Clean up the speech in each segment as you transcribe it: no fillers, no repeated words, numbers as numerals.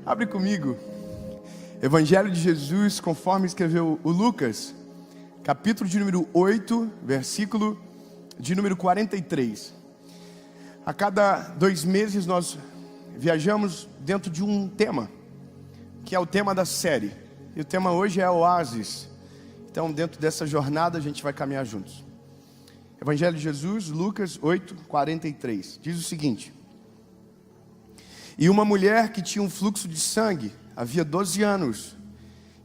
Abre comigo, Evangelho de Jesus, conforme escreveu o Lucas, capítulo de número 8, versículo de número 43. A cada 2 meses nós viajamos dentro de um tema, que é o tema da série. E o tema hoje é Oásis. Então, dentro dessa jornada, a gente vai caminhar juntos. Evangelho de Jesus, Lucas 8, 43. Diz o seguinte: E uma mulher que tinha um fluxo de sangue, havia 12 anos,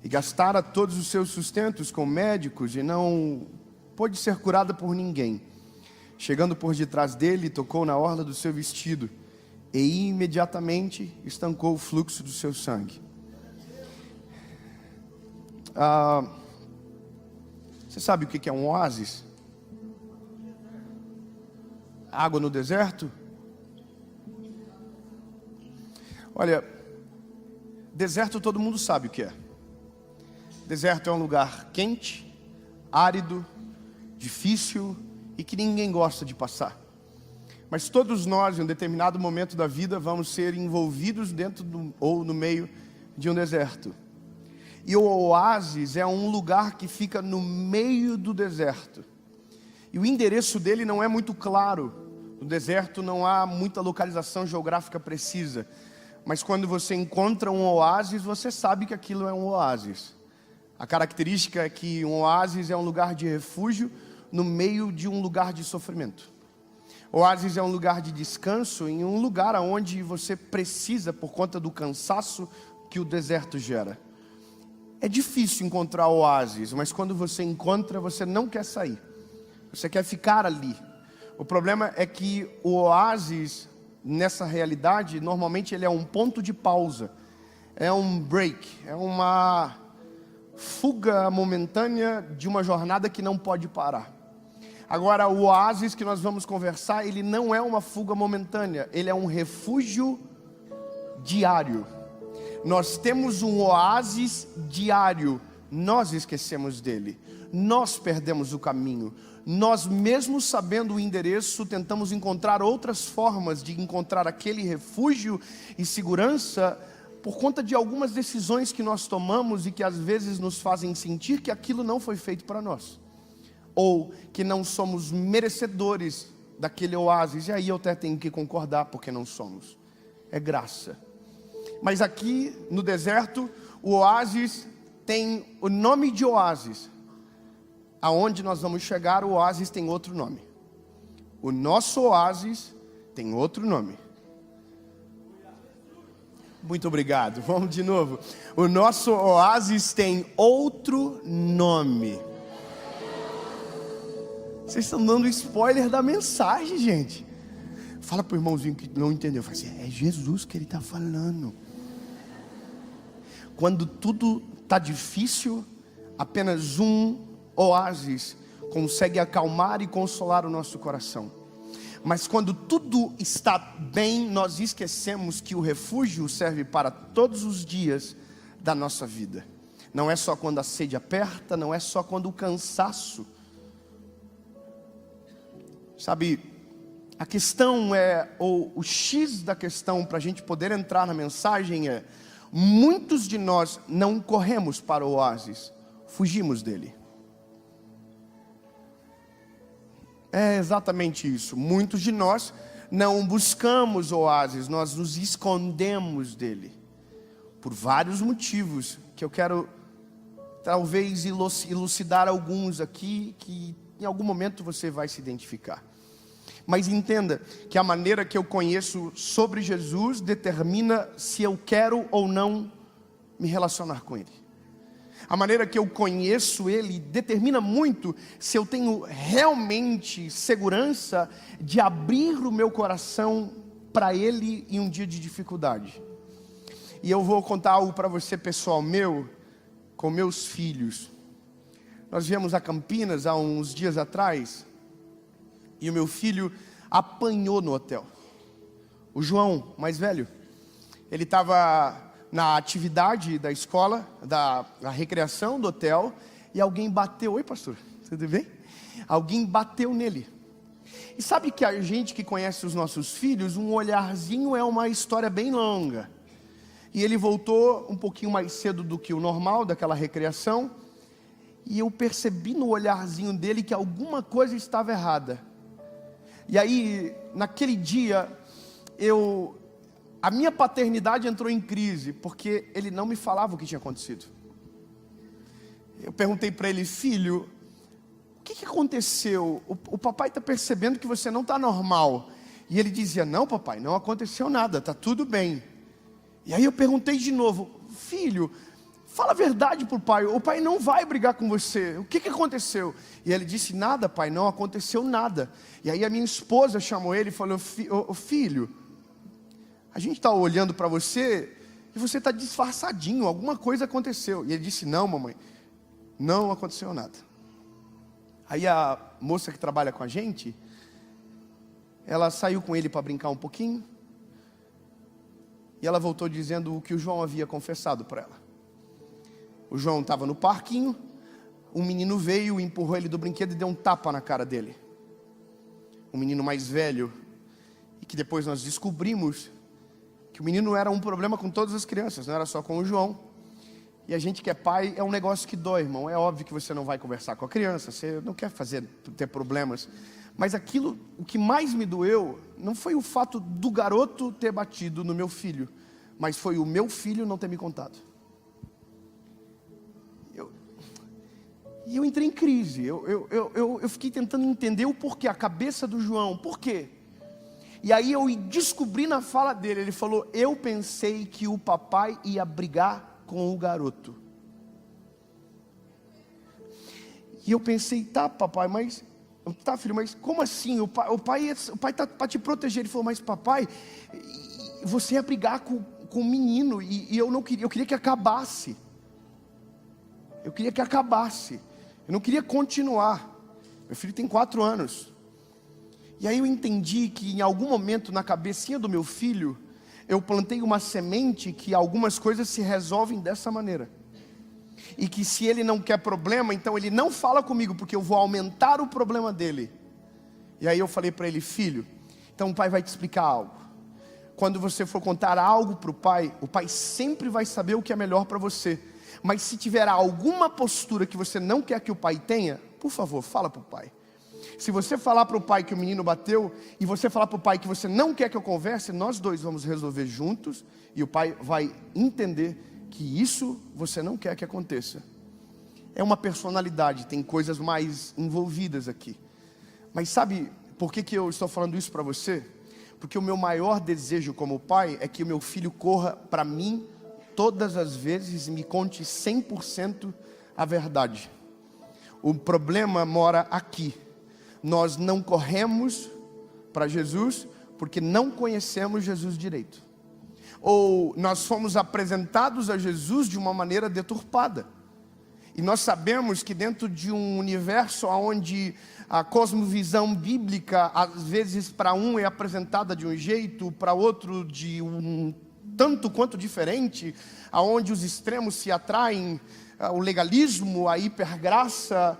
e gastara todos os seus sustentos com médicos, e não pôde ser curada por ninguém. Chegando por detrás dele, tocou na orla do seu vestido, e imediatamente estancou o fluxo do seu sangue. Você sabe o que é um oásis? Água no deserto? Olha, deserto todo mundo sabe o que é. Deserto é um lugar quente, árido, difícil e que ninguém gosta de passar. Mas todos nós, em um determinado momento da vida, vamos ser envolvidos dentro ou no meio de um deserto. E o oásis é um lugar que fica no meio do deserto. E o endereço dele não é muito claro. No deserto não há muita localização geográfica precisa. Mas quando você encontra um oásis, você sabe que aquilo é um oásis. A característica é que um oásis é um lugar de refúgio no meio de um lugar de sofrimento. Oásis é um lugar de descanso, em um lugar onde você precisa por conta do cansaço que o deserto gera. É difícil encontrar oásis, mas quando você encontra, você não quer sair. Você quer ficar ali. O problema é que o oásis, nessa realidade, normalmente ele é um ponto de pausa. É um break, é uma fuga momentânea de uma jornada que não pode parar. Agora, o oásis que nós vamos conversar, ele não é uma fuga momentânea, ele é um refúgio diário. Nós temos um oásis diário, nós esquecemos dele, nós perdemos o caminho, nós mesmo sabendo o endereço, tentamos encontrar outras formas de encontrar aquele refúgio e segurança por conta de algumas decisões que nós tomamos e que às vezes nos fazem sentir que aquilo não foi feito para nós, ou que não somos merecedores daquele oásis, e aí eu até tenho que concordar porque não somos, é graça. Mas aqui no deserto, o oásis tem o nome de oásis. Aonde nós vamos chegar, o oásis tem outro nome. O nosso oásis tem outro nome. Muito obrigado, vamos de novo. O nosso oásis tem outro nome. Vocês estão dando spoiler da mensagem, gente. Fala para o irmãozinho que não entendeu. Fala assim, é Jesus que ele está falando. Quando tudo está difícil, apenas um oásis consegue acalmar e consolar o nosso coração. Mas quando tudo está bem, nós esquecemos que o refúgio serve para todos os dias da nossa vida. Não é só quando a sede aperta, não é só quando o cansaço. Sabe, a questão é, ou o X da questão para a gente poder entrar na mensagem é: muitos de nós não corremos para o oásis, fugimos dele. É exatamente isso. Muitos de nós não buscamos oásis, nós nos escondemos dele. Por vários motivos, que eu quero talvez elucidar alguns aqui, que em algum momento você vai se identificar. Mas entenda que a maneira que eu conheço sobre Jesus determina se eu quero ou não me relacionar com Ele. A maneira que eu conheço Ele determina muito se eu tenho realmente segurança de abrir o meu coração para Ele em um dia de dificuldade. E eu vou contar algo para você pessoal meu, com meus filhos. Nós viemos a Campinas há uns dias atrás, e o meu filho apanhou no hotel. O João, mais velho, ele estava na atividade da escola, da recreação do hotel, e alguém bateu. Oi, pastor, tudo bem? Alguém bateu nele. E sabe que a gente que conhece os nossos filhos, um olharzinho é uma história bem longa. E ele voltou um pouquinho mais cedo do que o normal, daquela recreação. E eu percebi no olharzinho dele que alguma coisa estava errada. E aí, naquele dia, a minha paternidade entrou em crise, porque ele não me falava o que tinha acontecido. Eu perguntei para ele: filho, o que aconteceu? O papai está percebendo que você não está normal. E ele dizia: não, papai, não aconteceu nada, está tudo bem. E aí eu perguntei de novo: filho, fala a verdade para o pai não vai brigar com você, o que aconteceu? E ele disse: nada, pai, não aconteceu nada. E aí a minha esposa chamou ele e falou: filho, a gente está olhando para você e você está disfarçadinho, alguma coisa aconteceu. E ele disse: não, mamãe, não aconteceu nada. Aí a moça que trabalha com a gente, ela saiu com ele para brincar um pouquinho, e ela voltou dizendo o que o João havia confessado para ela. O João estava no parquinho, um menino veio, empurrou ele do brinquedo e deu um tapa na cara dele. Um menino mais velho, e que depois nós descobrimos que o menino era um problema com todas as crianças, não era só com o João. E a gente que é pai, é um negócio que dói, irmão. É óbvio que você não vai conversar com a criança, você não quer ter problemas. Mas aquilo, o que mais me doeu, não foi o fato do garoto ter batido no meu filho, mas foi o meu filho não ter me contado. E eu entrei em crise, eu fiquei tentando entender o porquê, a cabeça do João, por quê? E aí eu descobri na fala dele, ele falou: eu pensei que o papai ia brigar com o garoto. E eu pensei: tá, papai, mas... tá, filho, mas como assim? O pai está para te proteger. Ele falou: mas papai, você ia brigar com o menino, e eu queria que acabasse. Eu queria que acabasse. Eu não queria continuar. Meu filho tem 4 anos. E aí eu entendi que em algum momento na cabecinha do meu filho, eu plantei uma semente que algumas coisas se resolvem dessa maneira. E que se ele não quer problema, então ele não fala comigo, porque eu vou aumentar o problema dele. E aí eu falei para ele: filho, então o pai vai te explicar algo. Quando você for contar algo para o pai sempre vai saber o que é melhor para você. Mas se tiver alguma postura que você não quer que o pai tenha, por favor, fala para o pai. Se você falar para o pai que o menino bateu, e você falar para o pai que você não quer que eu converse, nós dois vamos resolver juntos, e o pai vai entender que isso você não quer que aconteça. É uma personalidade, tem coisas mais envolvidas aqui. Mas sabe por que eu estou falando isso para você? Porque o meu maior desejo como pai é que o meu filho corra para mim todas as vezes e me conte 100% a verdade. O problema mora aqui. Nós não corremos para Jesus porque não conhecemos Jesus direito. Ou nós fomos apresentados a Jesus de uma maneira deturpada. E nós sabemos que dentro de um universo onde a cosmovisão bíblica, às vezes para um é apresentada de um jeito, para outro de um tanto quanto diferente, aonde os extremos se atraem, o legalismo, a hipergraça,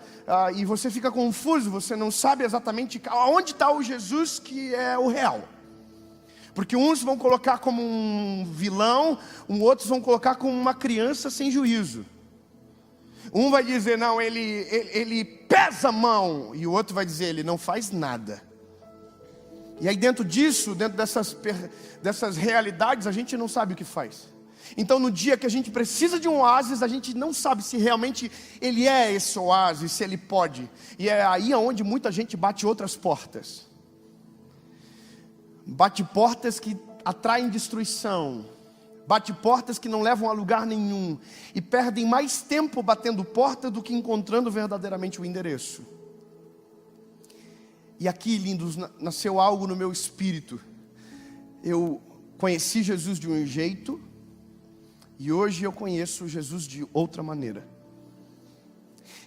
e você fica confuso, você não sabe exatamente aonde está o Jesus que é o real. Porque uns vão colocar como um vilão, outros vão colocar como uma criança sem juízo. Um vai dizer: não, ele pesa a mão, e o outro vai dizer: ele não faz nada. E aí dentro disso, dentro dessas realidades, a gente não sabe o que faz. Então no dia que a gente precisa de um oásis, a gente não sabe se realmente ele é esse oásis, se ele pode. E é aí onde muita gente bate outras portas. Bate portas que atraem destruição. Bate portas que não levam a lugar nenhum. E perdem mais tempo batendo porta do que encontrando verdadeiramente o endereço. E aqui, lindos, nasceu algo no meu espírito. Eu conheci Jesus de um jeito, e hoje eu conheço Jesus de outra maneira.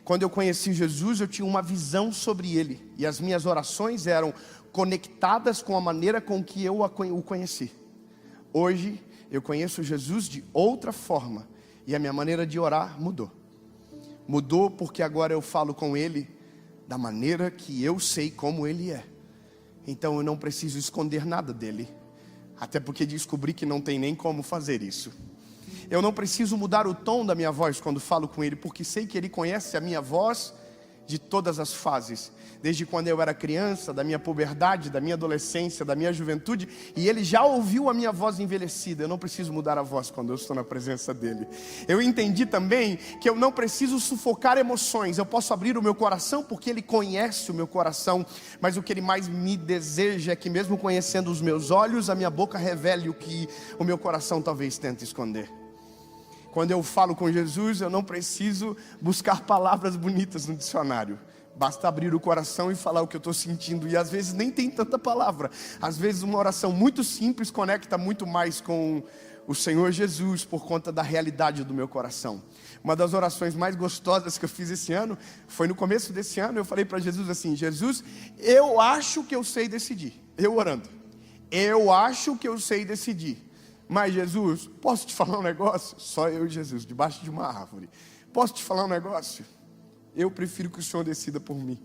Quando eu conheci Jesus, eu tinha uma visão sobre Ele, e as minhas orações eram conectadas com a maneira com que eu o conheci. Hoje, eu conheço Jesus de outra forma, e a minha maneira de orar mudou. Mudou porque agora eu falo com Ele da maneira que eu sei como Ele é. Então eu não preciso esconder nada dele. Até porque descobri que não tem nem como fazer isso. Eu não preciso mudar o tom da minha voz quando falo com Ele, porque sei que Ele conhece a minha voz de todas as fases, desde quando eu era criança, da minha puberdade, da minha adolescência, da minha juventude, e Ele já ouviu a minha voz envelhecida. Eu não preciso mudar a voz quando eu estou na presença dEle. Eu entendi também que eu não preciso sufocar emoções, eu posso abrir o meu coração, porque Ele conhece o meu coração, mas o que Ele mais me deseja é que, mesmo conhecendo os meus olhos, a minha boca revele o que o meu coração talvez tente esconder. Quando eu falo com Jesus, eu não preciso buscar palavras bonitas no dicionário. Basta abrir o coração e falar o que eu estou sentindo. E às vezes nem tem tanta palavra. Às vezes uma oração muito simples conecta muito mais com o Senhor Jesus, por conta da realidade do meu coração. Uma das orações mais gostosas que eu fiz esse ano, foi no começo desse ano. Eu falei para Jesus assim: Jesus, eu acho que eu sei decidir. Eu orando. Eu acho que eu sei decidir. Mas Jesus, posso te falar um negócio? Só eu e Jesus, debaixo de uma árvore. Posso te falar um negócio? Eu prefiro que o Senhor decida por mim.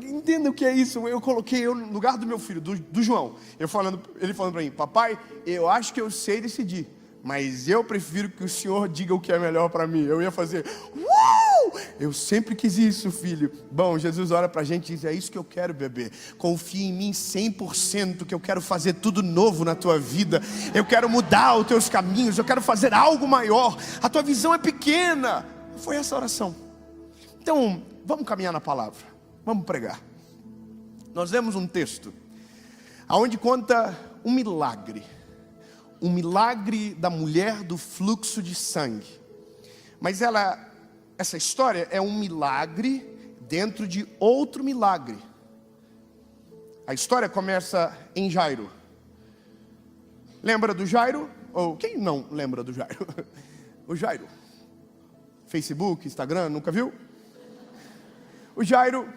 Entenda o que é isso. Eu coloquei no lugar do meu filho, do João. Ele falando para mim: papai, eu acho que eu sei decidir, mas eu prefiro que o Senhor diga o que é melhor para mim. Eu ia fazer: eu sempre quis isso, filho. Bom, Jesus olha para a gente e diz: é isso que eu quero, bebê. Confia em mim 100%, que eu quero fazer tudo novo na tua vida. Eu quero mudar os teus caminhos. Eu quero fazer algo maior. A tua visão é pequena. Foi essa oração. Então, vamos caminhar na palavra. Vamos pregar. Nós lemos um texto onde conta um milagre. Um milagre da mulher do fluxo de sangue. Mas essa história é um milagre dentro de outro milagre. A história começa em Jairo. Lembra do Jairo? Ou quem não lembra do Jairo? O Jairo. Facebook, Instagram, nunca viu? O Jairo,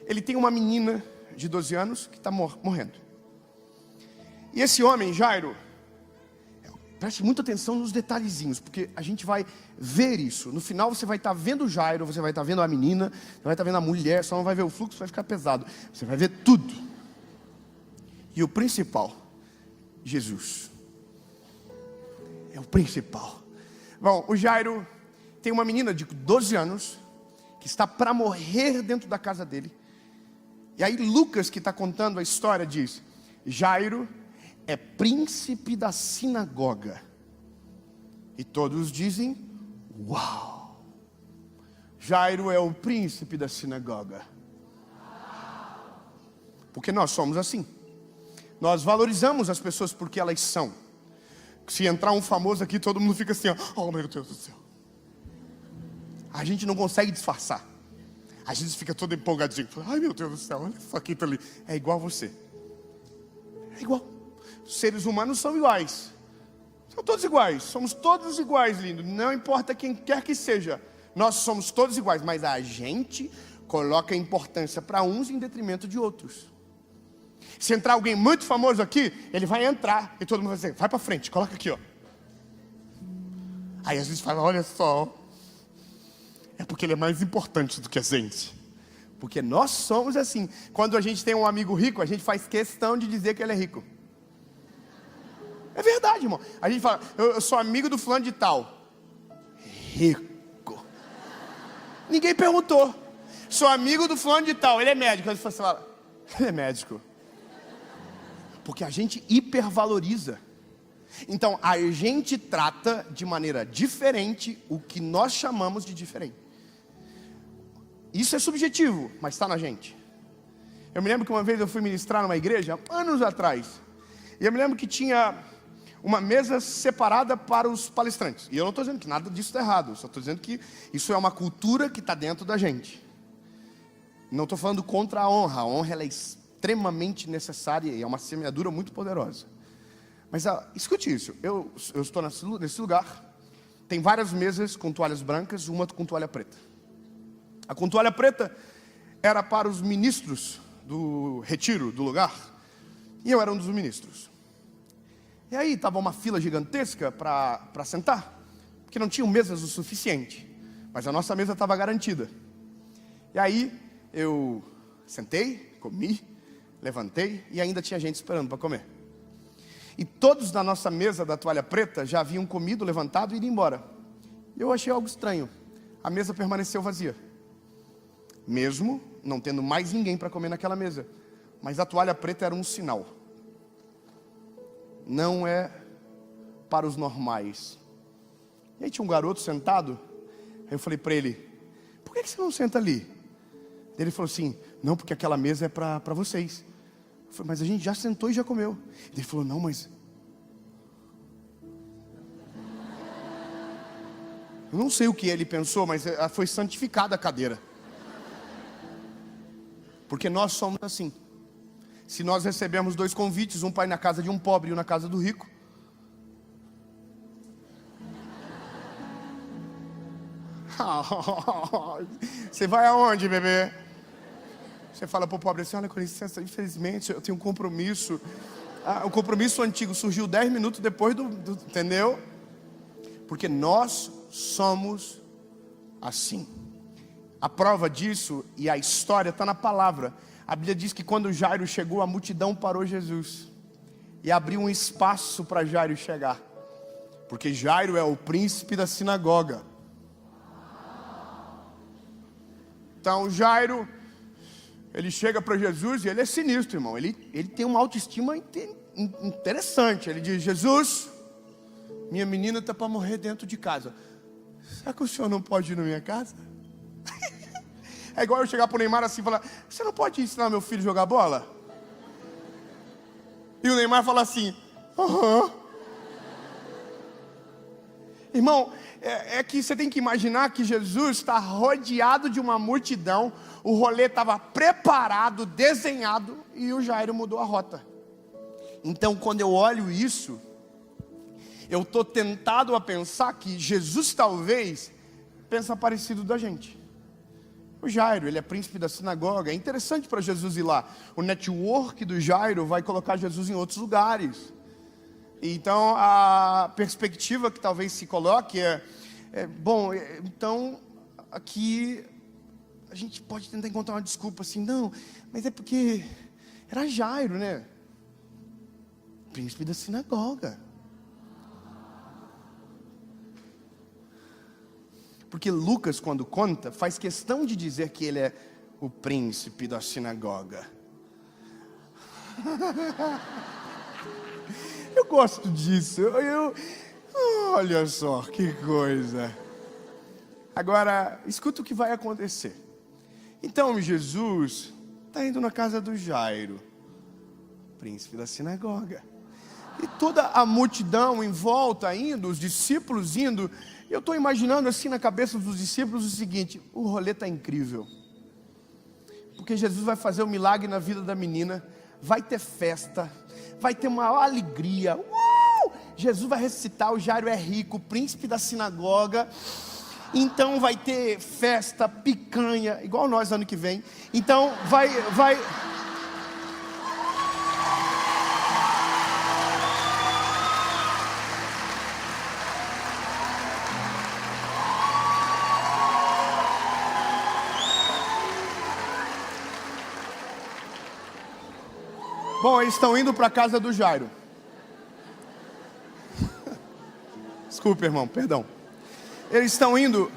ele tem uma menina de 12 anos que está morrendo. E esse homem, Jairo, preste muita atenção nos detalhezinhos, porque a gente vai ver isso. No final você vai estar vendo o Jairo, você vai estar vendo a menina, você vai estar vendo a mulher, só não vai ver o fluxo, vai ficar pesado. Você vai ver tudo. E o principal, Jesus. É o principal. Bom, o Jairo tem uma menina de 12 anos, que está para morrer dentro da casa dele. E aí Lucas, que está contando a história, diz: Jairo é príncipe da sinagoga. E todos dizem: uau! Jairo é o príncipe da sinagoga. Porque nós somos assim. Nós valorizamos as pessoas porque elas são. Se entrar um famoso aqui, todo mundo fica assim: oh meu Deus do céu. A gente não consegue disfarçar. A gente fica todo empolgadinho. Ai meu Deus do céu, olha isso aqui tá ali. É igual a você. É igual. Os seres humanos são iguais. São todos iguais. Somos todos iguais, lindo. Não importa quem quer que seja. Nós somos todos iguais. Mas a gente coloca importância para uns em detrimento de outros. Se entrar alguém muito famoso aqui, ele vai entrar e todo mundo vai dizer: vai para frente, coloca aqui, ó. Aí às vezes fala: olha só, é porque ele é mais importante do que a gente. Porque nós somos assim. Quando a gente tem um amigo rico, a gente faz questão de dizer que ele é rico. É verdade, irmão. A gente fala: eu sou amigo do fulano de tal. Rico. Ninguém perguntou. Sou amigo do fulano de tal, ele é médico. Aí você fala: ele é médico. Porque a gente hipervaloriza. Então a gente trata de maneira diferente o que nós chamamos de diferente. Isso é subjetivo, mas está na gente. Eu me lembro que uma vez eu fui ministrar numa igreja, anos atrás. E eu me lembro que tinha uma mesa separada para os palestrantes. E eu não estou dizendo que nada disso está errado. Eu só estou dizendo que isso é uma cultura que está dentro da gente. Não estou falando contra a honra. A honra ela é extremamente necessária e é uma semeadura muito poderosa. Mas escute isso. Eu estou nesse lugar. Tem várias mesas com toalhas brancas, uma com toalha preta. A com toalha preta era para os ministros do retiro do lugar. E eu era um dos ministros. E aí estava uma fila gigantesca para sentar, porque não tinham mesas o suficiente. Mas a nossa mesa estava garantida. E aí eu sentei, comi, levantei e ainda tinha gente esperando para comer. E todos na nossa mesa da toalha preta já haviam comido, levantado e ido embora. Eu achei algo estranho. A mesa permaneceu vazia, mesmo não tendo mais ninguém para comer naquela mesa. Mas a toalha preta era um sinal. Não é para os normais. E aí tinha um garoto sentado. Aí eu falei para ele: por que você não senta ali? Ele falou assim: não, porque aquela mesa é para vocês. Eu falei: mas a gente já sentou e já comeu. Ele falou: não, mas eu não sei o que ele pensou, mas foi santificada a cadeira. Porque nós somos assim. Se nós recebemos 2 convites, um para ir na casa de um pobre e um na casa do rico, você vai aonde, bebê? Você fala para o pobre assim: olha, com licença, infelizmente eu tenho um compromisso. O compromisso antigo surgiu 10 minutos depois entendeu? Porque nós somos assim. A prova disso e a história está na palavra. A Bíblia diz que quando Jairo chegou, a multidão parou Jesus e abriu um espaço para Jairo chegar, porque Jairo é o príncipe da sinagoga. Então Jairo, ele chega para Jesus e ele é sinistro, irmão. Ele tem uma autoestima interessante. Ele diz: Jesus, minha menina está para morrer dentro de casa. Será que o senhor não pode ir na minha casa? É igual eu chegar para o Neymar assim e falar: você não pode ensinar meu filho a jogar bola? E o Neymar fala assim: aham. Irmão, é que você tem que imaginar que Jesus está rodeado de uma multidão. O rolê estava preparado, desenhado, e o Jairo mudou a rota. Então quando eu olho isso, eu estou tentado a pensar que Jesus talvez pensa parecido da gente. O Jairo, ele é príncipe da sinagoga. É interessante para Jesus ir lá. O network do Jairo vai colocar Jesus em outros lugares. Então a perspectiva que talvez se coloque então aqui a gente pode tentar encontrar uma desculpa assim: não, mas é porque era Jairo, né? Príncipe da sinagoga. Porque Lucas, quando conta, faz questão de dizer que ele é o príncipe da sinagoga. Eu gosto disso. Olha só que coisa. Agora, escuta o que vai acontecer. Então Jesus está indo na casa do Jairo, príncipe da sinagoga. E toda a multidão em volta indo, os discípulos indo. Eu estou imaginando assim na cabeça dos discípulos o seguinte: o rolê está incrível. Porque Jesus vai fazer um milagre na vida da menina. Vai ter festa. Vai ter uma alegria. Jesus vai ressuscitar. O Jairo é rico, príncipe da sinagoga. Então vai ter festa, picanha, igual nós ano que vem. Então vai... Bom, eles estão indo para a casa do Jairo. Desculpe, irmão, perdão. Eles estão indo.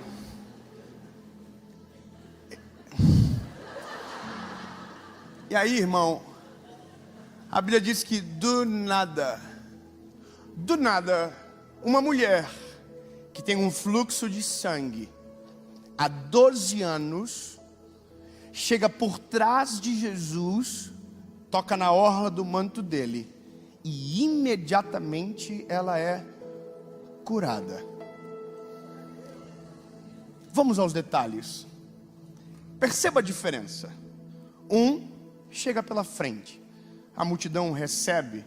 E aí, irmão, a Bíblia diz que do nada, uma mulher que tem um fluxo de sangue há 12 anos, chega por trás de Jesus, toca na orla do manto dele, e imediatamente ela é curada. Vamos aos detalhes. Perceba a diferença. Um chega pela frente, a multidão recebe,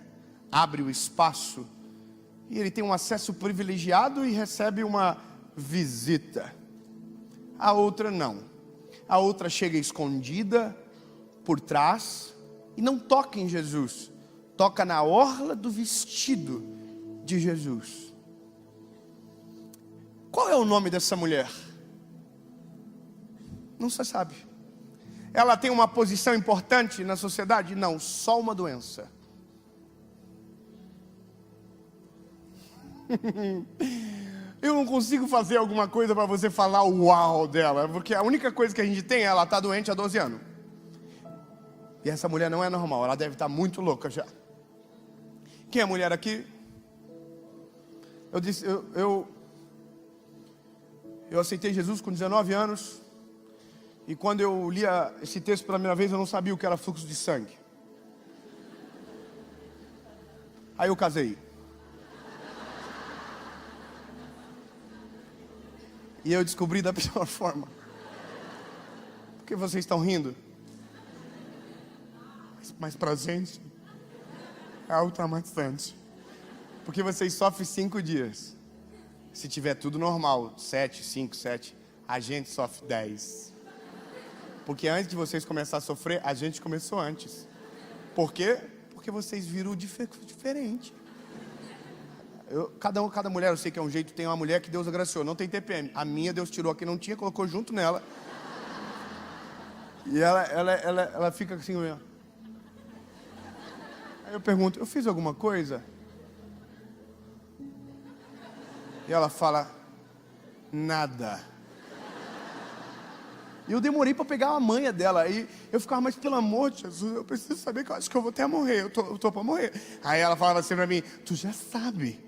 abre o espaço, e ele tem um acesso privilegiado e recebe uma visita. A outra não. A outra chega escondida por trás e não toca em Jesus, toca na orla do vestido de Jesus. Qual é o nome dessa mulher? Não se sabe. Ela tem uma posição importante na sociedade? Não, só uma doença. Eu não consigo fazer alguma coisa para você falar o uau dela, porque a única coisa que a gente tem, ela está doente há 12 anos. E essa mulher não é normal, ela deve estar muito louca já. Quem é mulher aqui? Eu aceitei Jesus com 19 anos. E quando eu lia esse texto pela primeira vez, eu não sabia o que era fluxo de sangue. Aí eu casei. E eu descobri da pior forma. Por que vocês estão rindo? Mas pra gente é algo traumatizante. Porque vocês sofrem 5 dias. Se tiver tudo normal, 7, 5, 7, a gente sofre 10. Porque antes de vocês começarem a sofrer, a gente começou antes. Por quê? Porque vocês viram diferente. Cada mulher, eu sei que é um jeito, tem uma mulher que Deus agraciou, não tem TPM. A minha Deus tirou aqui, não tinha, colocou junto nela. E ela fica assim, ó. Aí eu pergunto, eu fiz alguma coisa? E ela fala, nada. E eu demorei para pegar a manha dela. Aí eu ficava, mas pelo amor de Jesus, eu preciso saber que eu acho que eu vou até morrer. Eu tô para morrer. Aí ela falava assim para mim, tu já sabe.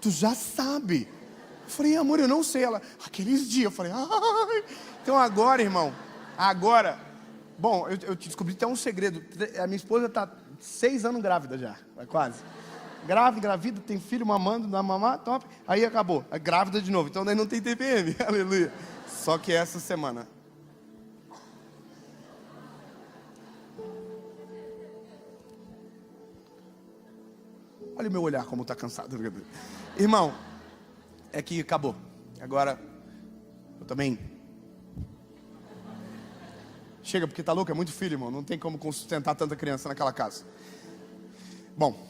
Eu falei, amor, eu não sei. Ela, aqueles dias. Eu falei, ai. Então agora, irmão, bom, eu te descobri até um segredo. A minha esposa está 6 anos grávida já, quase. Gravida, tem filho mamando, dá mamar, top. Aí acabou, é grávida de novo. Então daí não tem TPM, aleluia. Só que essa semana... Olha o meu olhar como está cansado. Irmão, é que acabou. Agora, eu também... Chega, porque tá louco, é muito filho, irmão. Não tem como sustentar tanta criança naquela casa. Bom,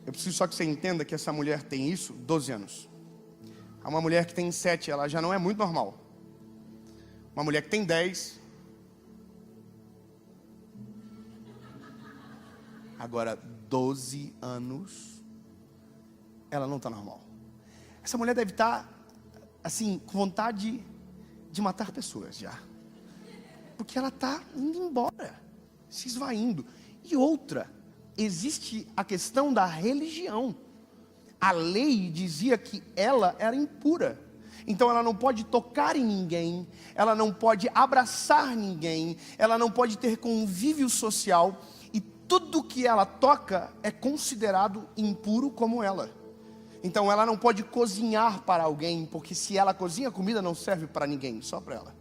eu preciso só que você entenda que essa mulher tem isso 12 anos. Há uma mulher que tem 7, ela já não é muito normal. Uma mulher que tem 10... Agora, 12 anos, ela não está normal. Essa mulher deve estar, assim, com vontade de matar pessoas já. Porque ela está indo embora, se esvaindo. E outra, existe a questão da religião. A lei dizia que ela era impura. Então ela não pode tocar em ninguém, ela não pode abraçar ninguém, ela não pode ter convívio social. Tudo que ela toca é considerado impuro como ela. Então ela não pode cozinhar para alguém, porque se ela cozinha, a comida não serve para ninguém, só para ela.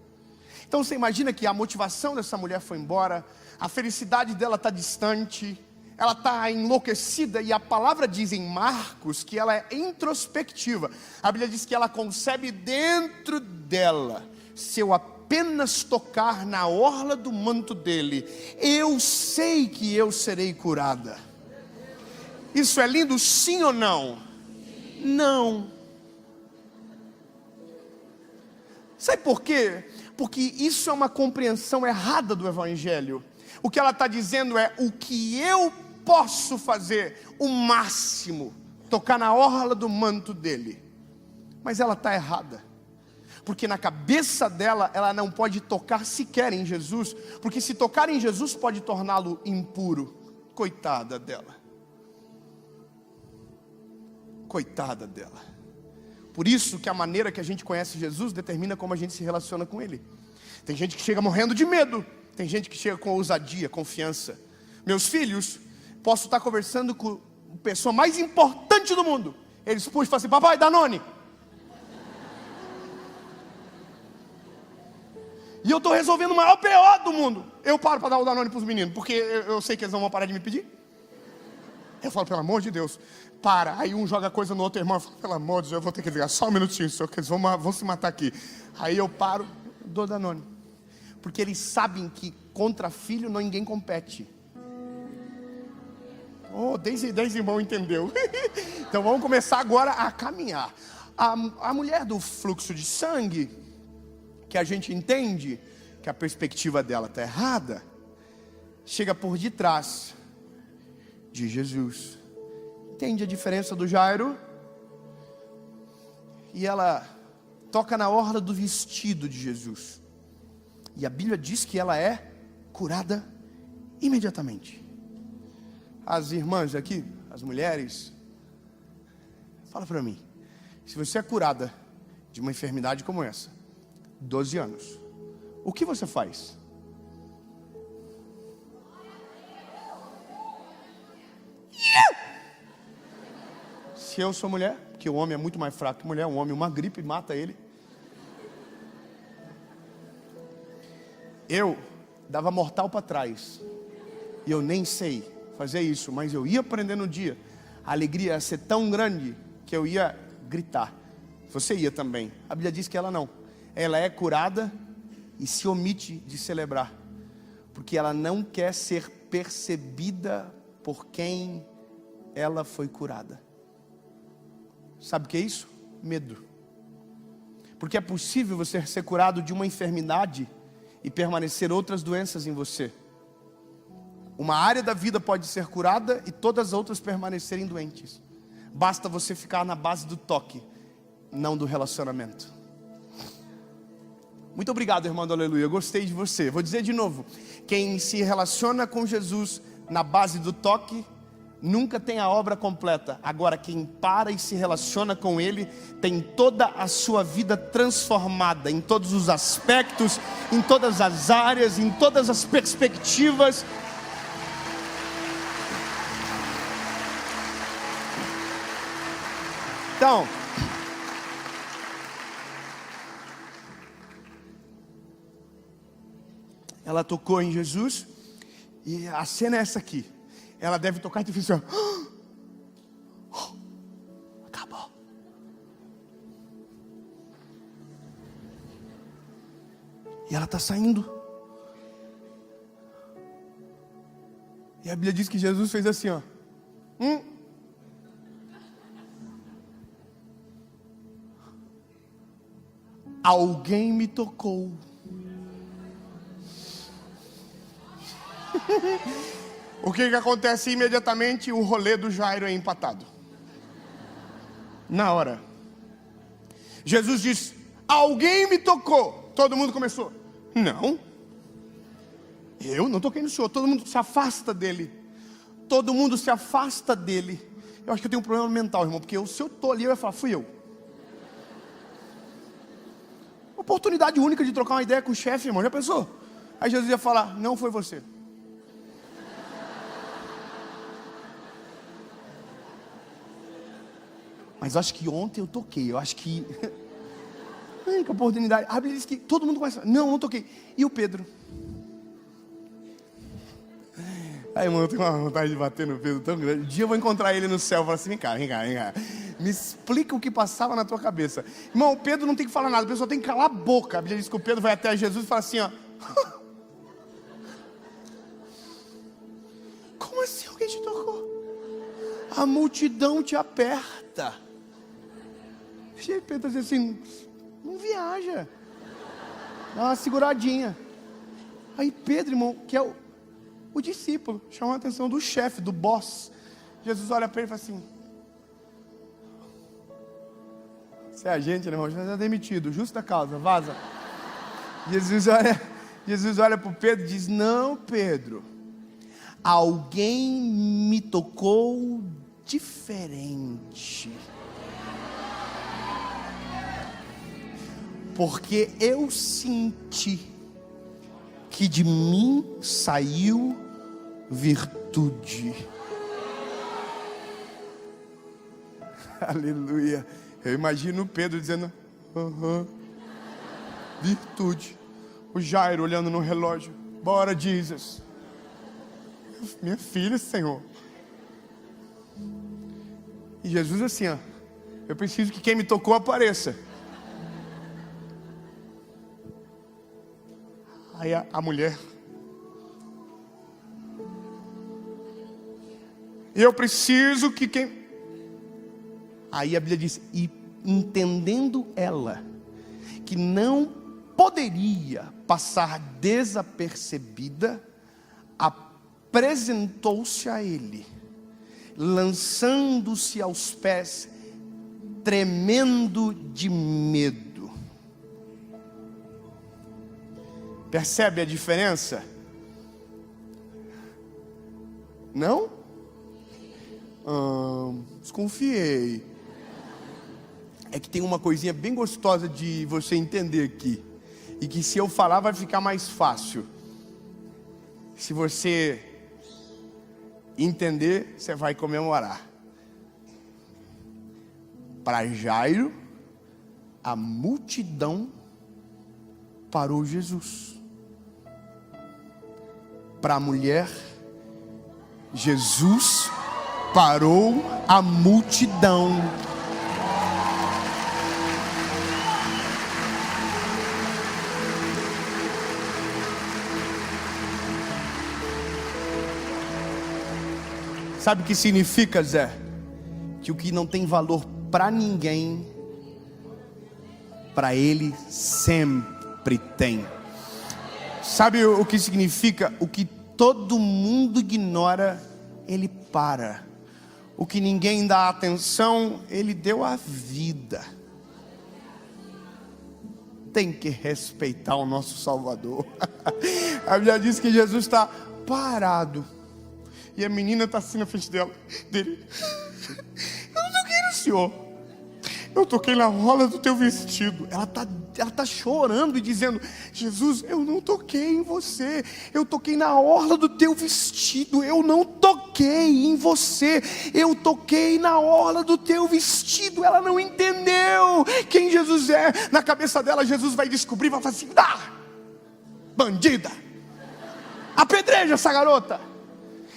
Então você imagina que a motivação dessa mulher foi embora, a felicidade dela está distante, ela está enlouquecida, e a palavra diz em Marcos que ela é introspectiva. A Bíblia diz que ela concebe dentro dela, se eu apenas tocar na orla do manto dele, eu sei que eu serei curada. Isso é lindo, sim ou não? Não. Sabe por quê? Porque isso é uma compreensão errada do Evangelho. O que ela está dizendo é, o que eu posso fazer, o máximo, tocar na orla do manto dele. Mas ela está errada. Porque na cabeça dela, ela não pode tocar sequer em Jesus, porque se tocar em Jesus pode torná-lo impuro. Coitada dela. Coitada dela. Por isso que a maneira que a gente conhece Jesus determina como a gente se relaciona com Ele. Tem gente que chega morrendo de medo, tem gente que chega com ousadia, confiança. Meus filhos, posso estar conversando com a pessoa mais importante do mundo. Eles puxam e falam assim, papai, Danone. E eu estou resolvendo o maior BO do mundo. Eu paro para dar o Danone para os meninos, porque eu sei que eles não vão parar de me pedir. Eu falo, pelo amor de Deus, para. Aí um joga coisa no outro irmão, eu falo, pelo amor de Deus, eu vou ter que ligar só um minutinho, senhor, que eles vão se matar aqui. Aí eu paro, dou Danone. Porque eles sabem que contra filho ninguém compete. Oh, 10 irmãos entendeu. Então vamos começar agora a caminhar. A mulher do fluxo de sangue, que a gente entende que a perspectiva dela está errada, chega por detrás de Jesus. entende a diferença do Jairo. E ela toca na orla do vestido de Jesus. E a Bíblia diz que ela é curada imediatamente. As irmãs aqui, as mulheres, fala para mim, se você é curada de uma enfermidade como essa, 12 anos, o que você faz? Se eu sou mulher, porque o homem é muito mais fraco que mulher, um homem, uma gripe mata ele. Eu dava mortal para trás, e eu nem sei fazer isso, mas eu ia aprender no dia. A alegria ia ser tão grande que eu ia gritar. Você ia também. A Bíblia diz que ela não. Ela é curada e se omite de celebrar, porque ela não quer ser percebida por quem ela foi curada. Sabe o que é isso? Medo. Porque é possível você ser curado de uma enfermidade e permanecer outras doenças em você. Uma área da vida pode ser curada e todas as outras permanecerem doentes. Basta você ficar na base do toque, não do relacionamento. Muito obrigado, irmão do Aleluia, eu gostei de você. Vou dizer de novo, quem se relaciona com Jesus na base do toque, nunca tem a obra completa. Agora, quem para e se relaciona com Ele, tem toda a sua vida transformada, em todos os aspectos, em todas as áreas, em todas as perspectivas. Então, ela tocou em Jesus, e a cena é essa aqui. Ela deve tocar e disse assim, acabou. E ela está saindo. E a Bíblia diz que Jesus fez assim, ó. Alguém me tocou. O que acontece imediatamente? O rolê do Jairo é empatado. Na hora. Jesus diz, alguém me tocou. Todo mundo começou, não. Eu não toquei no Senhor. Todo mundo se afasta dele. Todo mundo se afasta dele. Eu acho que eu tenho um problema mental, irmão. Porque se eu estou ali, eu ia falar, fui eu. Oportunidade única de trocar uma ideia com o chefe, irmão. Já pensou? Aí Jesus ia falar, não foi você. Mas eu acho que ontem eu toquei. Eu acho que... que oportunidade. A Bíblia diz que todo mundo começa, não toquei. E o Pedro? Aí, irmão, eu tenho uma vontade de bater no Pedro tão grande. Um dia eu vou encontrar ele no céu e falar assim, vem cá. Me explica o que passava na tua cabeça. Irmão, o Pedro não tem que falar nada, o pessoal tem que calar a boca. A Bíblia diz que o Pedro vai até Jesus e fala assim, ó. Como assim alguém te tocou? A multidão te aperta. E Pedro diz assim, não viaja. Dá uma seguradinha. Aí Pedro, irmão, que é o discípulo, chama a atenção do chefe, do boss. Jesus olha para ele e fala assim, você é agente, né, irmão? Já está demitido, justa causa, vaza. Jesus olha para o Pedro e diz, não, Pedro, alguém me tocou diferente. Porque eu senti que de mim saiu virtude. Aleluia. Eu imagino Pedro dizendo, virtude. O Jairo olhando no relógio, bora Jesus. Minha filha, Senhor. E Jesus assim, ó, eu preciso que quem me tocou apareça. Aí a mulher, eu preciso que quem... Aí a Bíblia diz, e entendendo ela, que não poderia passar desapercebida, apresentou-se a ele. lançando-se aos pés, tremendo de medo. Percebe a diferença? Não? Desconfiei. É que tem uma coisinha bem gostosa de você entender aqui. E que se eu falar vai ficar mais fácil. Se você entender, você vai comemorar. Para Jairo, a multidão parou Jesus. Para a mulher, Jesus parou a multidão. Sabe o que significa, Zé? Que o que não tem valor para ninguém, para ele sempre tem. Sabe o que significa? O que todo mundo ignora, ele para. O que ninguém dá atenção, ele deu a vida. Tem que respeitar o nosso Salvador. A Bíblia diz que Jesus está parado. E a menina está assim na frente dele. Eu não toquei no Senhor. Eu toquei na orla do teu vestido. Ela tá chorando e dizendo: Jesus, eu não toquei em você. Eu toquei na orla do teu vestido. Eu não toquei em você. Eu toquei na orla do teu vestido. Ela não entendeu quem Jesus é. Na cabeça dela, Jesus vai descobrir, vai falar assim: bandida, apedreja essa garota.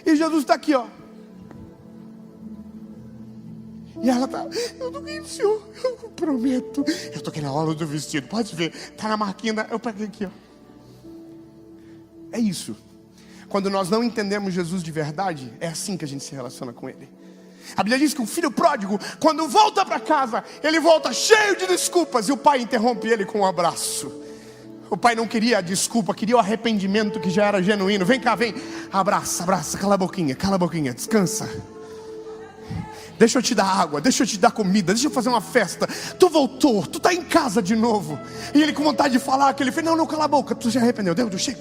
E Jesus está aqui, ó. E ela está: eu toquei no Senhor, eu prometo. Eu toquei na orla do vestido, pode ver, está na marquinha, eu peguei aqui, ó. É isso. Quando nós não entendemos Jesus de verdade, é assim que a gente se relaciona com Ele. A Bíblia diz que o filho pródigo, quando volta para casa, ele volta cheio de desculpas. E o pai interrompe ele com um abraço. O pai não queria a desculpa, queria o arrependimento que já era genuíno. Vem cá, vem, abraça, cala a boquinha, descansa. Deixa eu te dar água, deixa eu te dar comida, deixa eu fazer uma festa. Tu voltou, tu está em casa de novo. E ele com vontade de falar, que ele fez: não, cala a boca, tu se arrependeu, Deus, chega.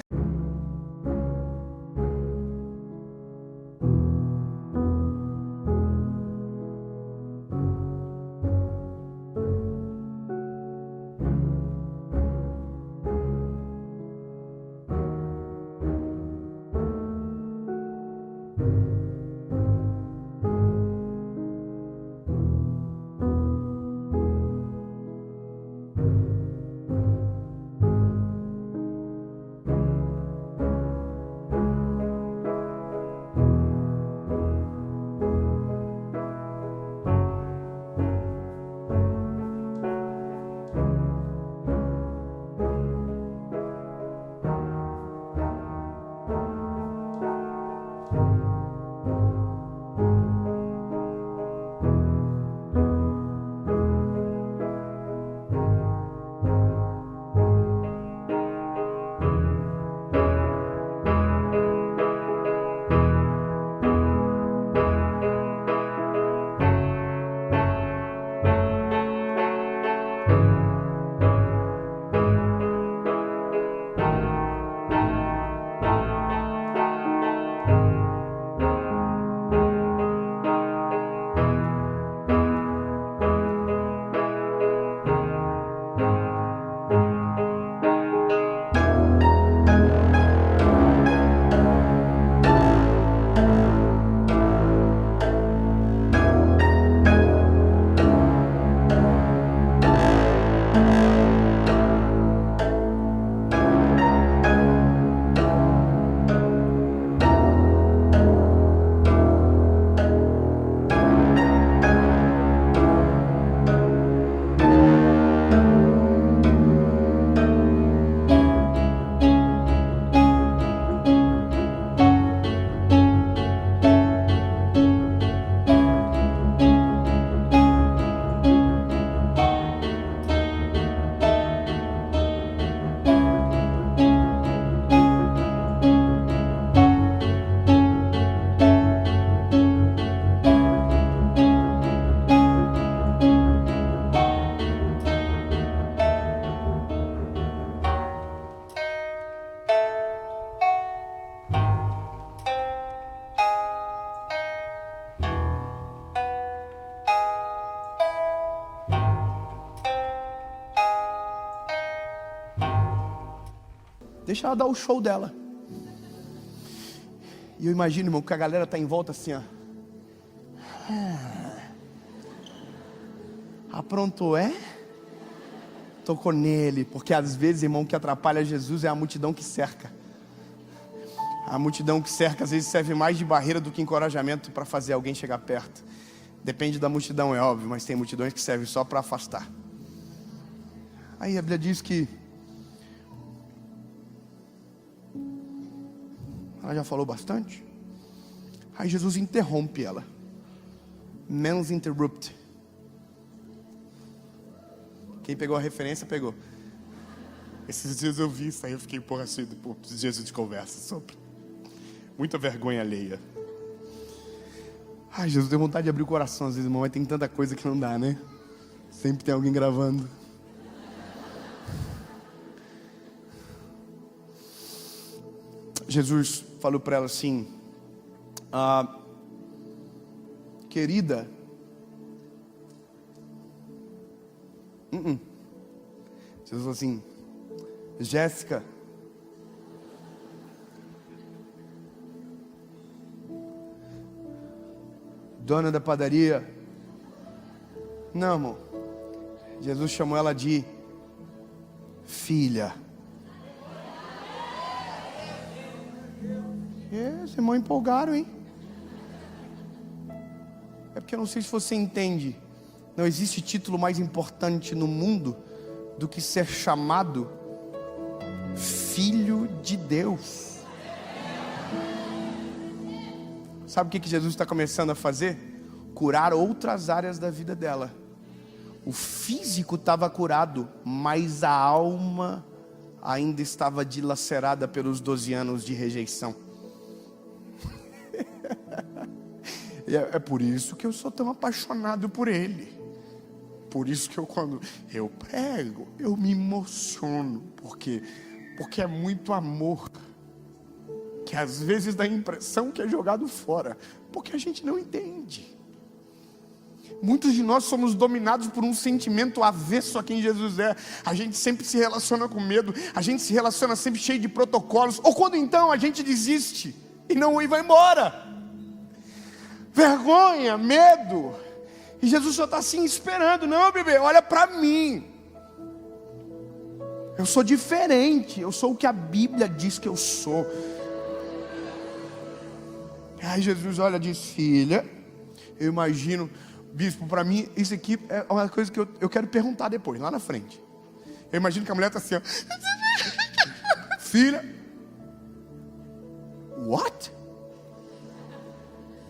deixa ela dar o show dela. E eu imagino, irmão, que a galera está em volta assim, ó. Aprontou, é? Tocou nele, porque às vezes, irmão, o que atrapalha Jesus é a multidão que cerca. A multidão que cerca às vezes serve mais de barreira do que encorajamento para fazer alguém chegar perto. Depende da multidão, é óbvio, mas tem multidões que servem só para afastar. Aí a Bíblia diz que ela já falou bastante. Aí Jesus interrompe ela. Men's interrupt. Quem pegou a referência, pegou. Esses dias eu vi isso aí, eu fiquei emborracido por dias de conversa sobre. Muita vergonha alheia. Ai, Jesus, tem vontade de abrir o coração às vezes, irmão, mas tem tanta coisa que não dá, né? Sempre tem alguém gravando. Jesus falou para ela assim: querida, Jesus falou assim: Jéssica, dona da padaria. Não, irmão. Jesus chamou ela de filha. Esse irmão empolgaram, hein? É porque eu não sei se você entende. Não existe título mais importante no mundo do que ser chamado Filho de Deus. Sabe o que Jesus está começando a fazer? Curar outras áreas da vida dela. O físico estava curado, mas a alma ainda estava dilacerada pelos 12 anos de rejeição. É por isso que eu sou tão apaixonado por Ele. Por isso que quando eu prego, eu me emociono. Porque é muito amor. Que às vezes dá a impressão que é jogado fora. Porque a gente não entende. Muitos de nós somos dominados por um sentimento avesso a quem Jesus é. A gente sempre se relaciona com medo. A gente se relaciona sempre cheio de protocolos. Ou quando então a gente desiste e vai embora. Vergonha, medo. E Jesus só está assim esperando. Não, bebê, olha para mim. Eu sou diferente. Eu sou o que a Bíblia diz que eu sou. Aí Jesus olha e diz: filha, eu imagino, bispo, para mim isso aqui é uma coisa que eu quero perguntar depois, lá na frente. Eu imagino que a mulher está assim, ó. Filha. What?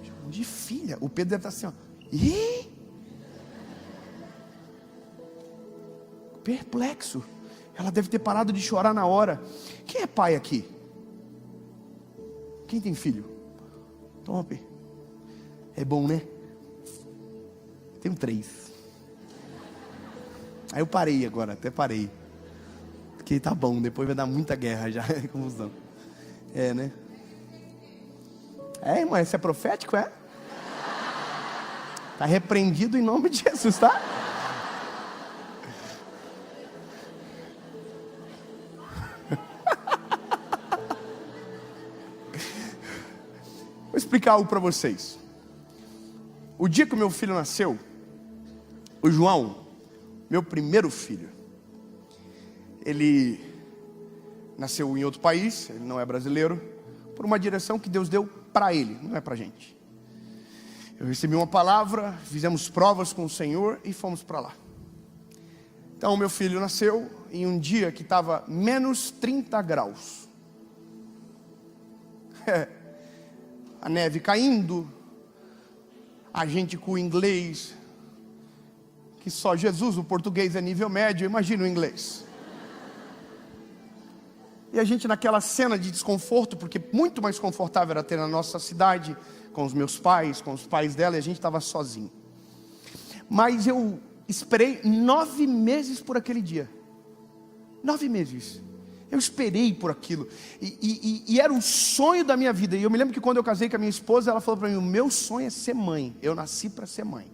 Chamou de filha. O Pedro deve estar assim, ó. Ih? Perplexo. Ela deve ter parado de chorar na hora. Quem é pai aqui? Quem tem filho? Toma, P. É bom, né? Tenho 3. Aí eu parei agora, até parei. Porque tá bom, depois vai dar muita guerra já, confusão. É, né? É, irmã, isso é profético, é? Tá repreendido em nome de Jesus, tá? Vou explicar algo para vocês. O dia que o meu filho nasceu, o João, meu primeiro filho, ele nasceu em outro país, ele não é brasileiro, por uma direção que Deus deu para ele, não é para a gente. Eu recebi uma palavra, fizemos provas com o Senhor e fomos para lá. Então o meu filho nasceu em um dia que estava menos 30 graus. A neve caindo, a gente com o inglês, que só Jesus, o português é nível médio, imagina o inglês. E a gente naquela cena de desconforto, porque muito mais confortável era ter na nossa cidade, com os meus pais, com os pais dela, e a gente estava sozinho. Mas eu esperei 9 meses por aquele dia. 9 meses. Eu esperei por aquilo. E era um sonho da minha vida. E eu me lembro que quando eu casei com a minha esposa, ela falou para mim: o meu sonho é ser mãe. Eu nasci para ser mãe.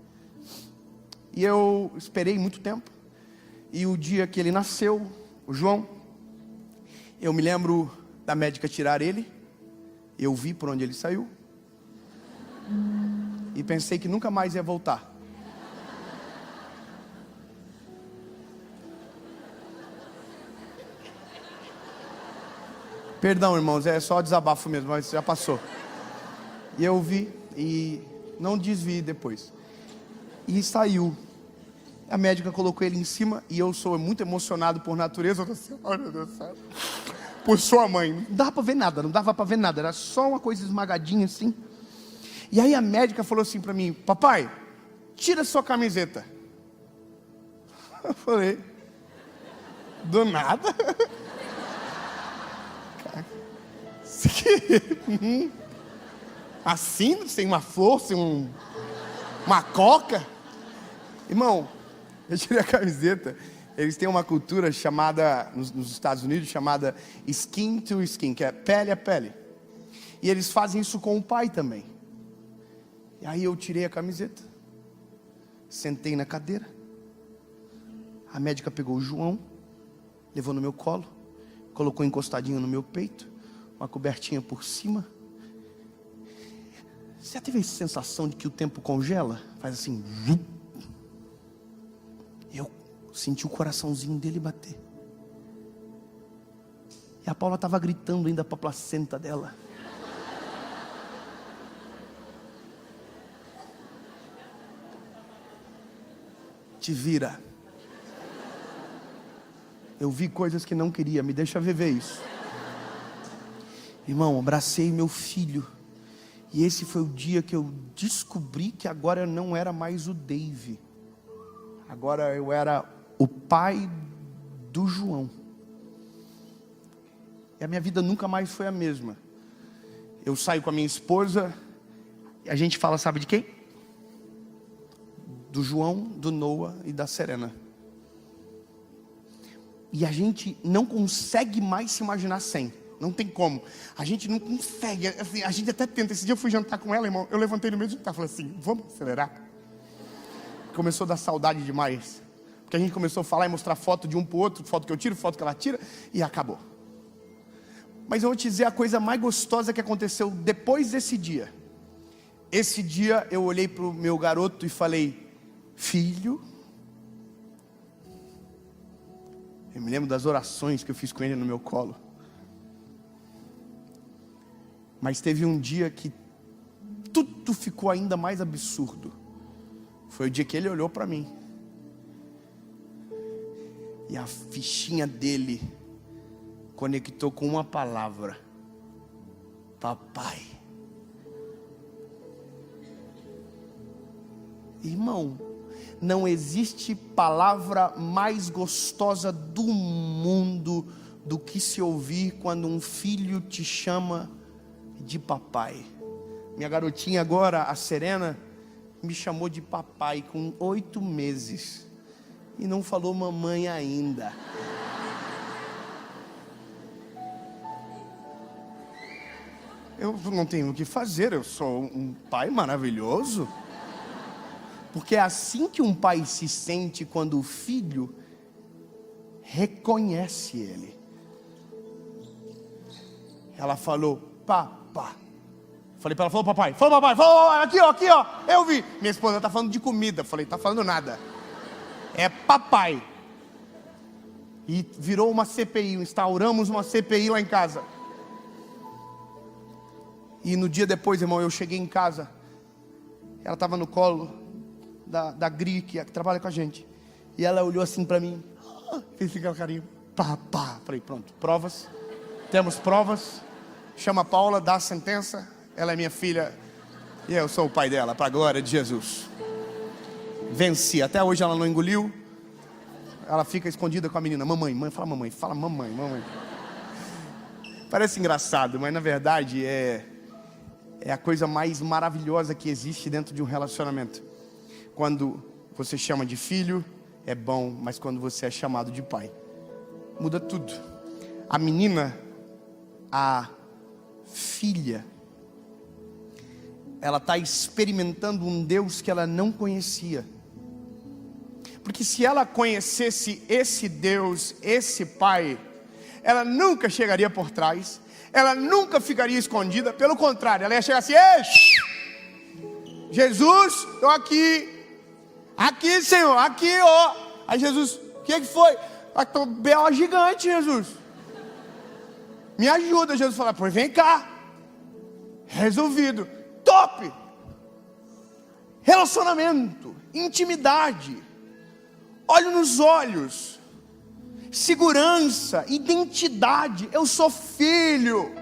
E eu esperei muito tempo. E o dia que ele nasceu, o João, Eu me lembro da médica tirar ele. Eu vi por onde ele saiu. E pensei que nunca mais ia voltar. Perdão, irmãos, é só desabafo mesmo, mas já passou. E eu vi e não desvi depois. E saiu. A médica colocou ele em cima e eu sou muito emocionado por natureza. Eu tô assim, oh, meu Deus do céu. Por sua mãe. Não dava pra ver nada, não dava pra ver nada. Era só uma coisa esmagadinha assim. E aí a médica falou assim pra mim: papai, tira sua camiseta. Eu falei: do nada? Assim, sem uma força, uma coca. Irmão, eu tirei a camiseta. Eles têm uma cultura chamada, nos Estados Unidos, chamada skin to skin, que é pele a pele. E eles fazem isso com o pai também. E aí eu tirei a camiseta, sentei na cadeira. A médica pegou o João, levou no meu colo, colocou encostadinho no meu peito, uma cobertinha por cima. Você já teve essa sensação de que o tempo congela? Faz assim. Eu senti o coraçãozinho dele bater. E a Paula estava gritando ainda para a placenta dela. Te vira. Eu vi coisas que não queria, me deixa viver isso. Irmão, abracei meu filho. E esse foi o dia que eu descobri que agora eu não era mais o Dave. Agora eu era o pai do João. E a minha vida nunca mais foi a mesma. Eu saio com a minha esposa, e a gente fala, sabe de quem? Do João, do Noah e da Serena. E a gente não consegue mais se imaginar sem. Não tem como. A gente não consegue. Assim, a gente até tenta. Esse dia eu fui jantar com ela, irmão. Eu levantei no meio do jantar e falei assim: vamos acelerar? Começou a dar saudade demais. Porque a gente começou a falar e mostrar foto de um pro outro. Foto que eu tiro, foto que ela tira. E acabou. Mas eu vou te dizer a coisa mais gostosa que aconteceu depois desse dia. Esse dia eu olhei pro meu garoto e falei: filho. Eu me lembro das orações que eu fiz com ele no meu colo. Mas teve um dia que tudo ficou ainda mais absurdo. Foi o dia que ele olhou para mim. E a fichinha dele conectou com uma palavra: papai. Irmão, não existe palavra mais gostosa do mundo do que se ouvir quando um filho te chama de papai. Minha garotinha agora, a Serena, me chamou de papai com 8 meses e não falou mamãe ainda. Eu não tenho o que fazer, eu sou um pai maravilhoso. Porque é assim que um pai se sente quando o filho reconhece ele. Ela falou: papá. Falei para ela: falou papai, falou papai, falou papai, aqui ó, eu vi. Minha esposa está falando de comida. Falei: tá falando nada. É papai. E virou uma CPI, instauramos uma CPI lá em casa. E no dia depois, irmão, eu cheguei em casa. Ela estava no colo da Gri, que trabalha com a gente. E ela olhou assim para mim, fez aquele carinho: papá. Falei: pronto, provas. Temos provas. Chama a Paula, dá a sentença. Ela é minha filha e eu sou o pai dela, para a glória de Jesus. Venci. Até hoje ela não engoliu. Ela fica escondida com a menina: mamãe, mãe, fala mamãe, mamãe. Parece engraçado, mas na verdade é a coisa mais maravilhosa que existe dentro de um relacionamento. Quando você chama de filho, é bom, mas quando você é chamado de pai, muda tudo. A menina, a filha, ela está experimentando um Deus que ela não conhecia. Porque se ela conhecesse esse Deus, esse Pai, ela nunca chegaria por trás, ela nunca ficaria escondida. Pelo contrário, ela ia chegar assim: ei, Jesus, estou aqui. Aqui, Senhor, aqui, ó. Aí Jesus: o que foi? Estou B.O. gigante, Jesus. Me ajuda. Jesus fala: pois vem cá. Resolvido. Top. Relacionamento, intimidade, olho nos olhos, segurança, identidade. Eu sou filho,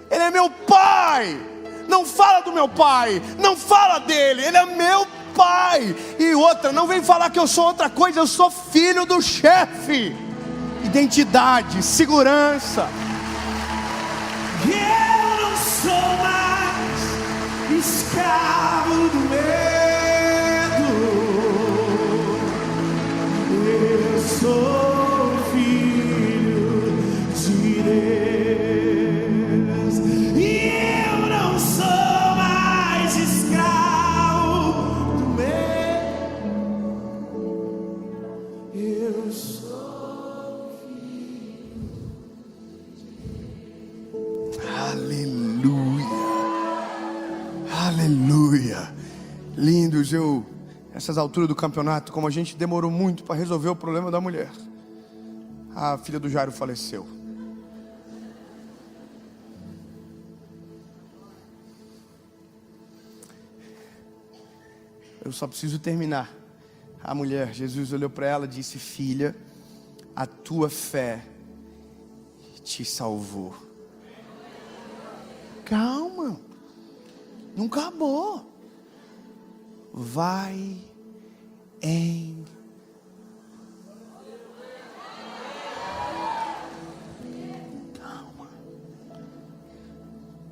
Ele é meu pai. Não fala do meu pai, não fala dele, Ele é meu pai. E outra, não vem falar que eu sou outra coisa, eu sou filho do chefe. Identidade, segurança. E eu não sou mais escravo do medo, eu sou filho de Deus. E eu não sou mais escravo do medo, eu sou Aleluia. Lindos. Essas alturas do campeonato, como a gente demorou muito para resolver o problema da mulher, a filha do Jairo faleceu. Eu só preciso terminar. A mulher, Jesus olhou para ela e disse: filha, a tua fé te salvou. Calma, não acabou. Vai em calma.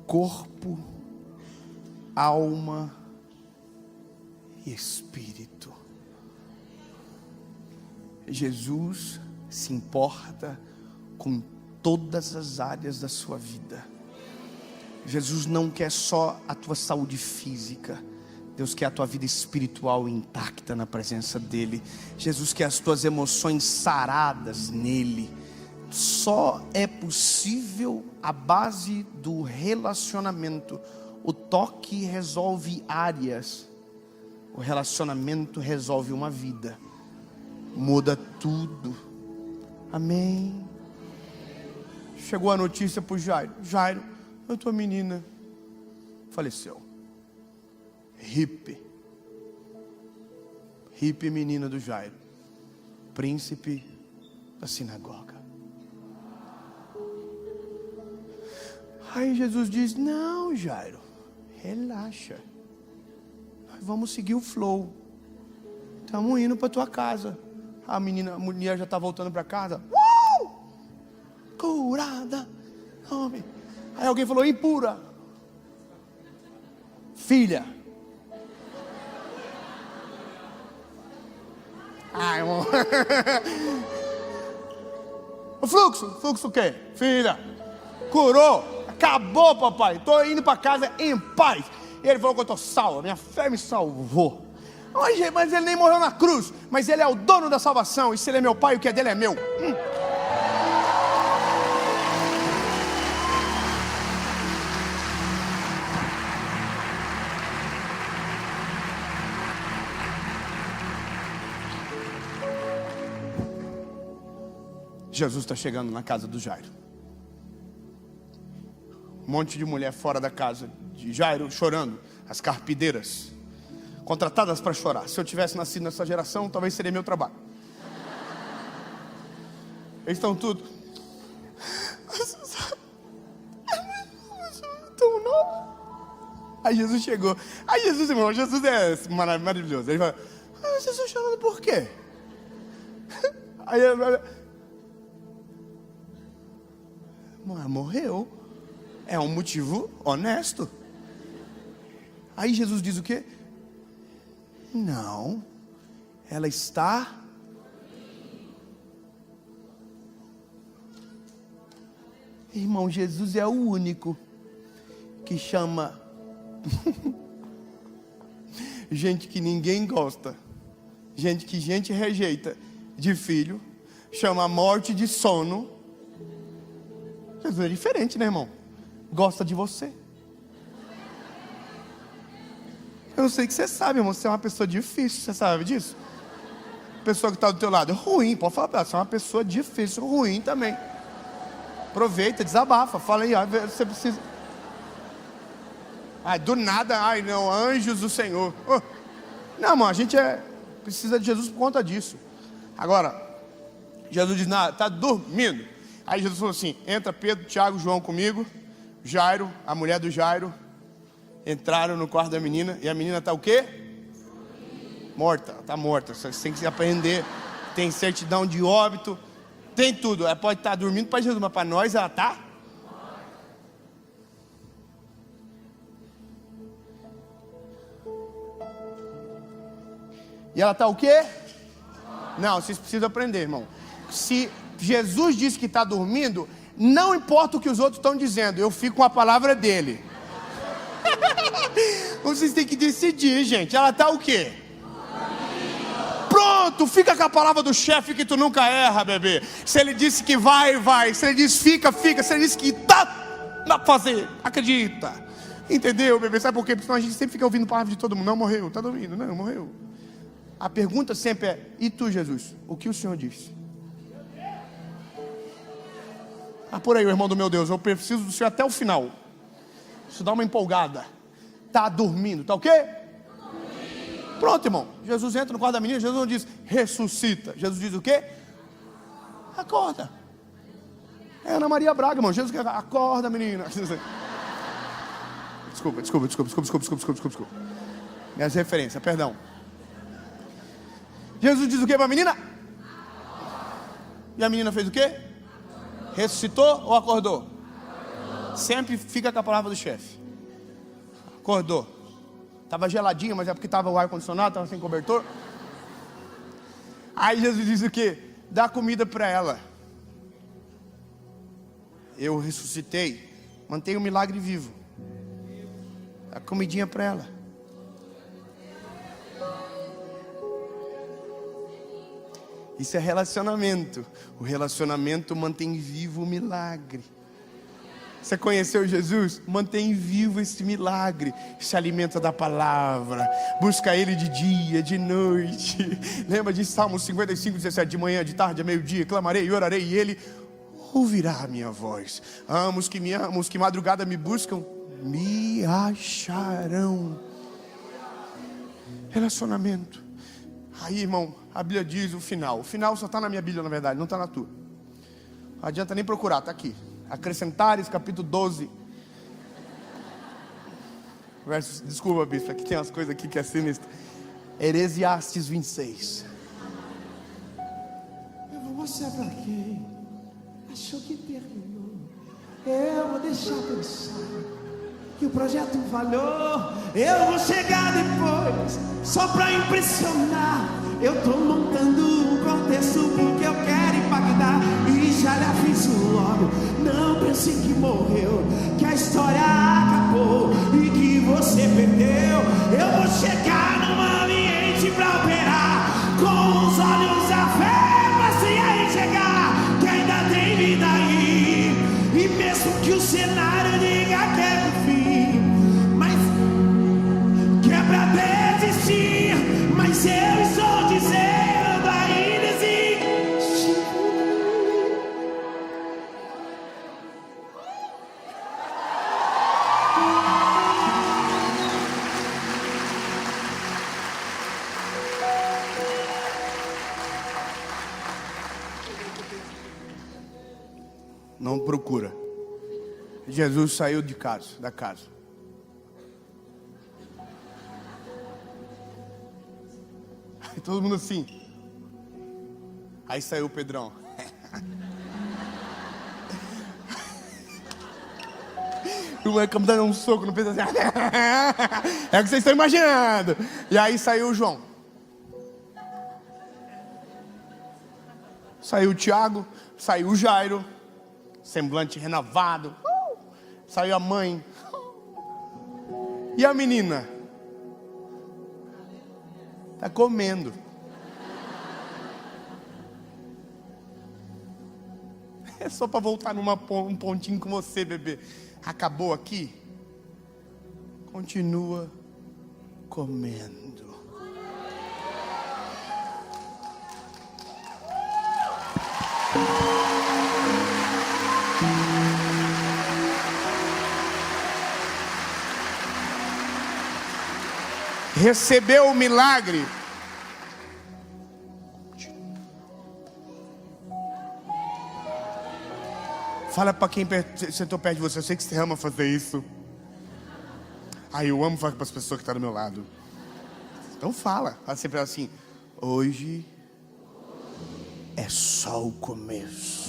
Corpo, alma e espírito. Jesus se importa com todas as áreas da sua vida. Jesus não quer só a tua saúde física. Deus quer a tua vida espiritual intacta na presença dEle. Jesus quer as tuas emoções saradas nele. Só é possível a base do relacionamento. O toque resolve áreas. O relacionamento resolve uma vida. Muda tudo. Amém. Chegou a notícia para o Jairo: Jairo, a tua menina faleceu. Ripe, menina do Jairo, príncipe da sinagoga. Aí Jesus diz: não, Jairo, relaxa, nós vamos seguir o flow. Estamos indo para tua casa. A mulher já está voltando para casa. Curada. Homem. Aí alguém falou: impura. Filha. Ai, irmão. O fluxo o quê? Filha. Curou. Acabou, papai. Estou indo para casa em paz. E ele falou que eu estou salvo. Minha fé me salvou. Mas ele nem morreu na cruz. Mas ele é o dono da salvação. E se ele é meu pai, o que é dele é meu. Jesus está chegando na casa do Jairo. Um monte de mulher fora da casa de Jairo chorando. As carpideiras, contratadas para chorar. Se eu tivesse nascido nessa geração, talvez seria meu trabalho. Eles estão tudo. Aí Jesus chegou. Aí Jesus, irmão, Jesus é maravilhoso. Ele fala: vocês estão chorando por quê? Aí morreu. É um motivo honesto. Aí Jesus diz o quê? Não, ela está. Irmão, Jesus é o único que chama gente que ninguém gosta, gente que gente rejeita de filho, chama a morte de sono Jesus é diferente, né, irmão? Gosta de você. Eu sei que você sabe, irmão, você é uma pessoa difícil, você sabe disso? A pessoa que está do teu lado é ruim, pode falar para ela, você é uma pessoa difícil, ruim também. Aproveita, desabafa, fala aí, você precisa... Ai, do nada, ai não, anjos do Senhor. Oh. Não, irmão, a gente precisa de Jesus por conta disso. Agora, Jesus diz, não, está dormindo. Aí Jesus falou assim, entra Pedro, Tiago, João comigo, Jairo, a mulher do Jairo, entraram no quarto da menina, e a menina está o quê? Morta, está morta, você tem que aprender, tem certidão de óbito, tem tudo, ela pode estar dormindo para Jesus, mas para nós ela está? E ela está o quê? Não, vocês precisam aprender, irmão. Se Jesus disse que está dormindo, não importa o que os outros estão dizendo, eu fico com a palavra dele. Vocês têm que decidir, gente. Ela está o quê? Pronto, fica com a palavra do chefe que tu nunca erra, bebê. Se ele disse que vai, vai. Se ele disse fica, fica. Se ele disse que dá pra fazer, acredita. Entendeu, bebê? Sabe por quê? Porque senão a gente sempre fica ouvindo a palavra de todo mundo. Não, morreu, está dormindo, não, morreu. A pergunta sempre é, e tu, Jesus? O que o Senhor disse? Por aí, irmão do meu Deus, eu preciso do Senhor até o final. Isso dá uma empolgada. Está dormindo, está o quê? Pronto, irmão. Jesus entra no quarto da menina, Jesus não diz, ressuscita. Jesus diz o quê? Acorda. É Ana Maria Braga, irmão. Jesus quer, acorda, menina. Desculpa. Minhas referências, perdão. Jesus diz o que para a menina? E a menina fez o quê? Ressuscitou ou acordou? Sempre fica com a palavra do chefe. Acordou. Estava geladinho, mas é porque estava o ar-condicionado, estava sem cobertor. Aí Jesus diz o quê? Dá comida para ela. Eu ressuscitei. Mantenha o milagre vivo. Dá comidinha para ela. Isso é relacionamento. O relacionamento mantém vivo o milagre. Você conheceu Jesus? Mantém vivo esse milagre. Se alimenta da palavra. Busca Ele de dia, de noite. Lembra de Salmo 55, 17. De manhã, de tarde, a meio-dia. Clamarei e orarei e Ele ouvirá a minha voz. Amo os que me amam, os que madrugada me buscam, me acharão. Relacionamento. Aí, irmão, a Bíblia diz o final. O final só está na minha Bíblia, na verdade, não está na tua. Não adianta nem procurar, está aqui. Acrescentares, capítulo 12. Versos, desculpa, bispo, aqui tem umas coisas aqui que é sinistro. Heresiastes 26. Eu vou mostrar pra quem achou que terminou. Eu vou deixar pensar que o projeto falhou. Eu vou chegar depois, só pra impressionar. Eu tô montando um contexto porque eu quero impactar. E já lhe aviso logo, não pense que morreu, que a história acabou e que você perdeu. Eu vou chegar num ambiente pra operar, com os olhos à fé, pra se enxergar que ainda tem vida aí. E mesmo que o cenário diga que é o fim, mas que é pra desistir, mas eu estou dizendo ainda existe. Não procura. Jesus saiu de casa, da casa. Aí todo mundo assim. Aí saiu o Pedrão. E o moleque dando um soco no peito assim. É o que vocês estão imaginando. E aí saiu o João. Saiu o Tiago, saiu o Jairo, semblante renovado. Saiu a mãe. E a menina? Está comendo. É só para voltar um pontinho com você, bebê. Acabou aqui? Continua comendo. Recebeu o milagre. Fala para quem sentou perto de você. Eu sei que você ama fazer isso. Eu amo falar para as pessoas que estão do meu lado. Então fala sempre assim: hoje é só o começo.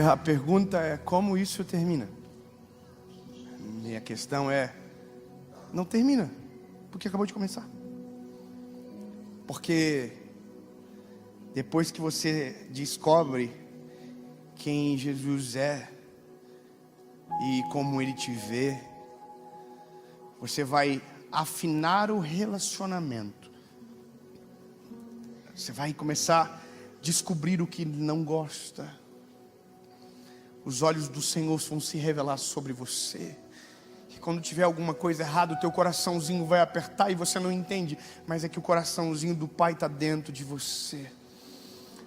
A pergunta é: como isso termina? Minha questão é: não termina, porque acabou de começar. Porque depois que você descobre quem Jesus é e como Ele te vê, você vai afinar o relacionamento. Você vai começar a descobrir o que não gosta. Os olhos do Senhor vão se revelar sobre você. E quando tiver alguma coisa errada, o teu coraçãozinho vai apertar e você não entende. Mas é que o coraçãozinho do Pai está dentro de você.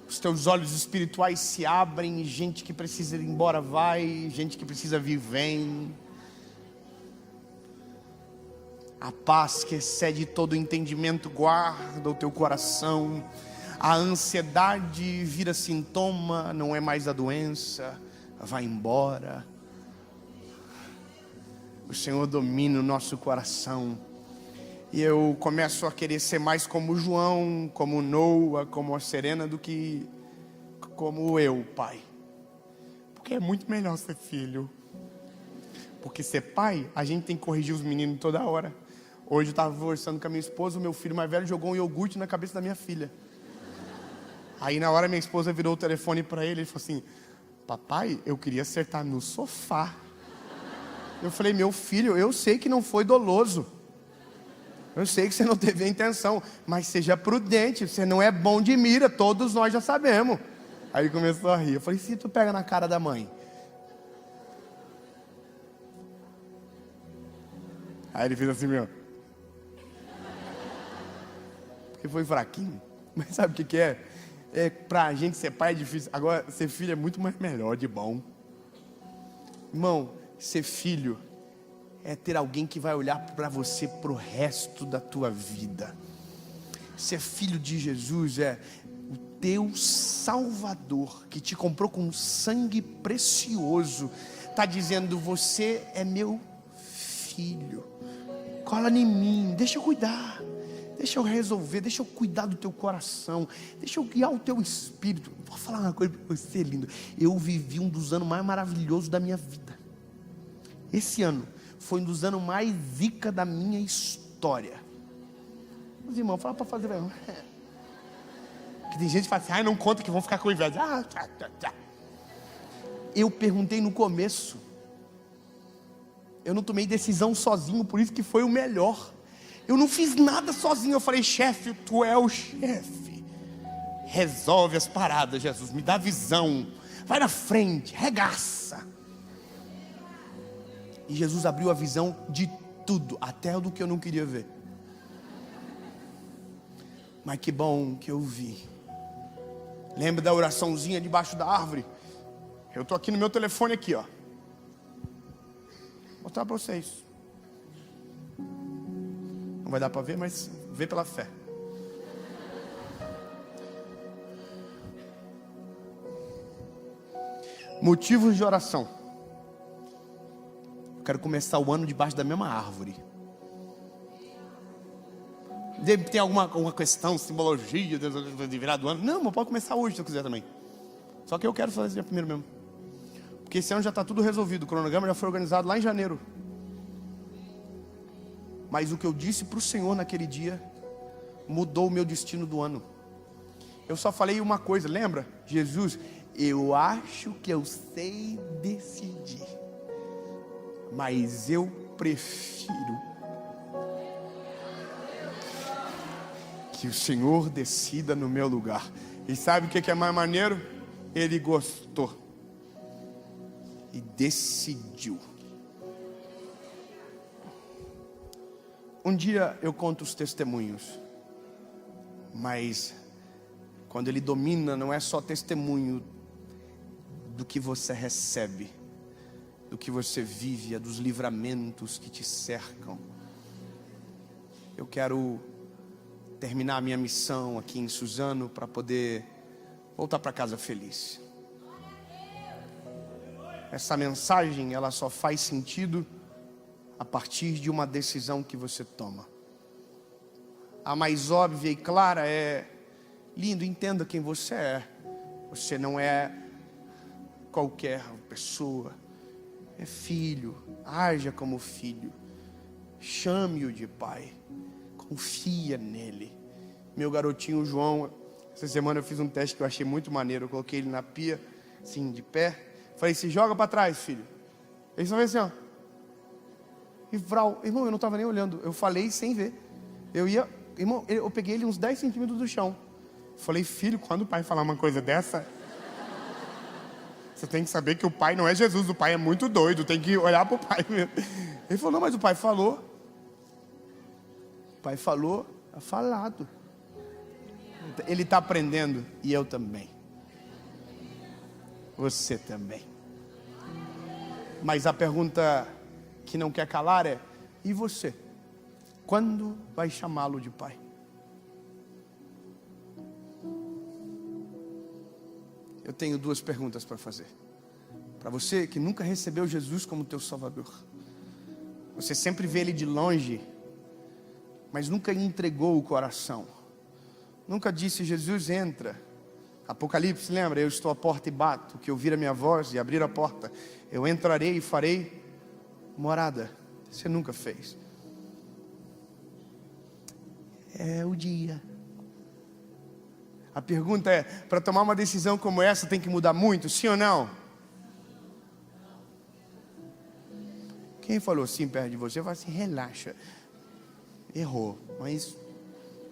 Os teus olhos espirituais se abrem e gente que precisa ir embora vai, gente que precisa vir vem. A paz que excede todo entendimento guarda o teu coração. A ansiedade vira sintoma, não é mais a doença. Vai embora. O Senhor domina o nosso coração. E eu começo a querer ser mais como João, como Noa, como a Serena, do que como eu, pai. Porque é muito melhor ser filho. Porque ser pai, a gente tem que corrigir os meninos toda hora. Hoje eu estava conversando com a minha esposa, o meu filho mais velho jogou um iogurte na cabeça da minha filha. Aí na hora minha esposa virou o telefone para ele e falou assim: papai, eu queria acertar no sofá. Eu falei: meu filho, eu sei que não foi doloso. Eu sei que você não teve a intenção. Mas seja prudente, você não é bom de mira, todos nós já sabemos. Aí ele começou a rir. Eu falei: se tu pega na cara da mãe. Aí ele fez assim, meu. Porque foi fraquinho. Mas sabe o que é? Pra gente ser pai é difícil. Agora, ser filho é muito mais melhor, de bom. Irmão, ser filho é ter alguém que vai olhar para você pro resto da tua vida. Ser filho de Jesus é o teu Salvador, que te comprou com sangue precioso. Está dizendo: você é meu filho. Cola em mim, deixa eu cuidar. Deixa eu resolver, deixa eu cuidar do teu coração, deixa eu guiar o teu espírito. Vou falar uma coisa para você, lindo. Eu vivi um dos anos mais maravilhosos da minha vida. Esse ano foi um dos anos mais zica da minha história. Os irmãos, fala para fazer. Que tem gente que fala assim: não conta que vão ficar com inveja. Eu perguntei no começo. Eu não tomei decisão sozinho, por isso que foi o melhor. Eu não fiz nada sozinho. Eu falei: chefe, tu é o chefe. Resolve as paradas, Jesus. Me dá visão. Vai na frente, regaça. E Jesus abriu a visão de tudo, até do que eu não queria ver. Mas que bom que eu vi. Lembra da oraçãozinha debaixo da árvore? Eu estou aqui no meu telefone aqui, ó. Vou mostrar para vocês. Não vai dar para ver, mas vê pela fé. Motivos de oração. Eu quero começar o ano debaixo da mesma árvore. Tem alguma questão, simbologia de virar do ano? Não, mas pode começar hoje se eu quiser também. Só que eu quero fazer dia primeiro mesmo. Porque esse ano já está tudo resolvido. O cronograma já foi organizado lá em janeiro. Mas o que eu disse para o Senhor naquele dia mudou o meu destino do ano. Eu só falei uma coisa, lembra? Jesus, Eu acho que eu sei decidir, mas eu prefiro que o Senhor decida no meu lugar. E sabe o que é mais maneiro? Ele gostou e decidiu. Um dia eu conto os testemunhos, mas quando ele domina, não é só testemunho do que você recebe, do que você vive, é dos livramentos que te cercam. Eu quero terminar a minha missão aqui em Suzano para poder voltar para casa feliz. Essa mensagem, ela só faz sentido a partir de uma decisão que você toma. A mais óbvia e clara é: lindo, entenda quem você é. Você não é qualquer pessoa. É filho, haja como filho. Chame-o de pai. Confia nele. Meu garotinho João, essa semana eu fiz um teste que eu achei muito maneiro. Eu coloquei ele na pia, assim, de pé. Falei: se joga para trás, filho. Ele só fez assim, ó. E vral, irmão, eu não estava nem olhando. Eu falei sem ver. Irmão, eu peguei ele uns 10 centímetros do chão. Falei: filho, quando o pai falar uma coisa dessa, você tem que saber que o pai não é Jesus. O pai é muito doido, tem que olhar para o pai mesmo. Ele falou: não, mas o pai falou. O pai falou, é falado. Ele está aprendendo e eu também. Você também. Mas a pergunta que não quer calar é: e você? Quando vai chamá-lo de pai? Eu tenho duas perguntas para fazer. Para você que nunca recebeu Jesus como teu Salvador. Você sempre vê Ele de longe, mas nunca entregou o coração. Nunca disse: Jesus, entra. Apocalipse, lembra? Eu estou à porta e bato. Que ouvir a minha voz e abrir a porta, eu entrarei e farei morada. Você nunca fez. É o dia. A pergunta é: para tomar uma decisão como essa tem que mudar muito, sim ou não? Quem falou sim perto de você, fala assim: relaxa. Errou, mas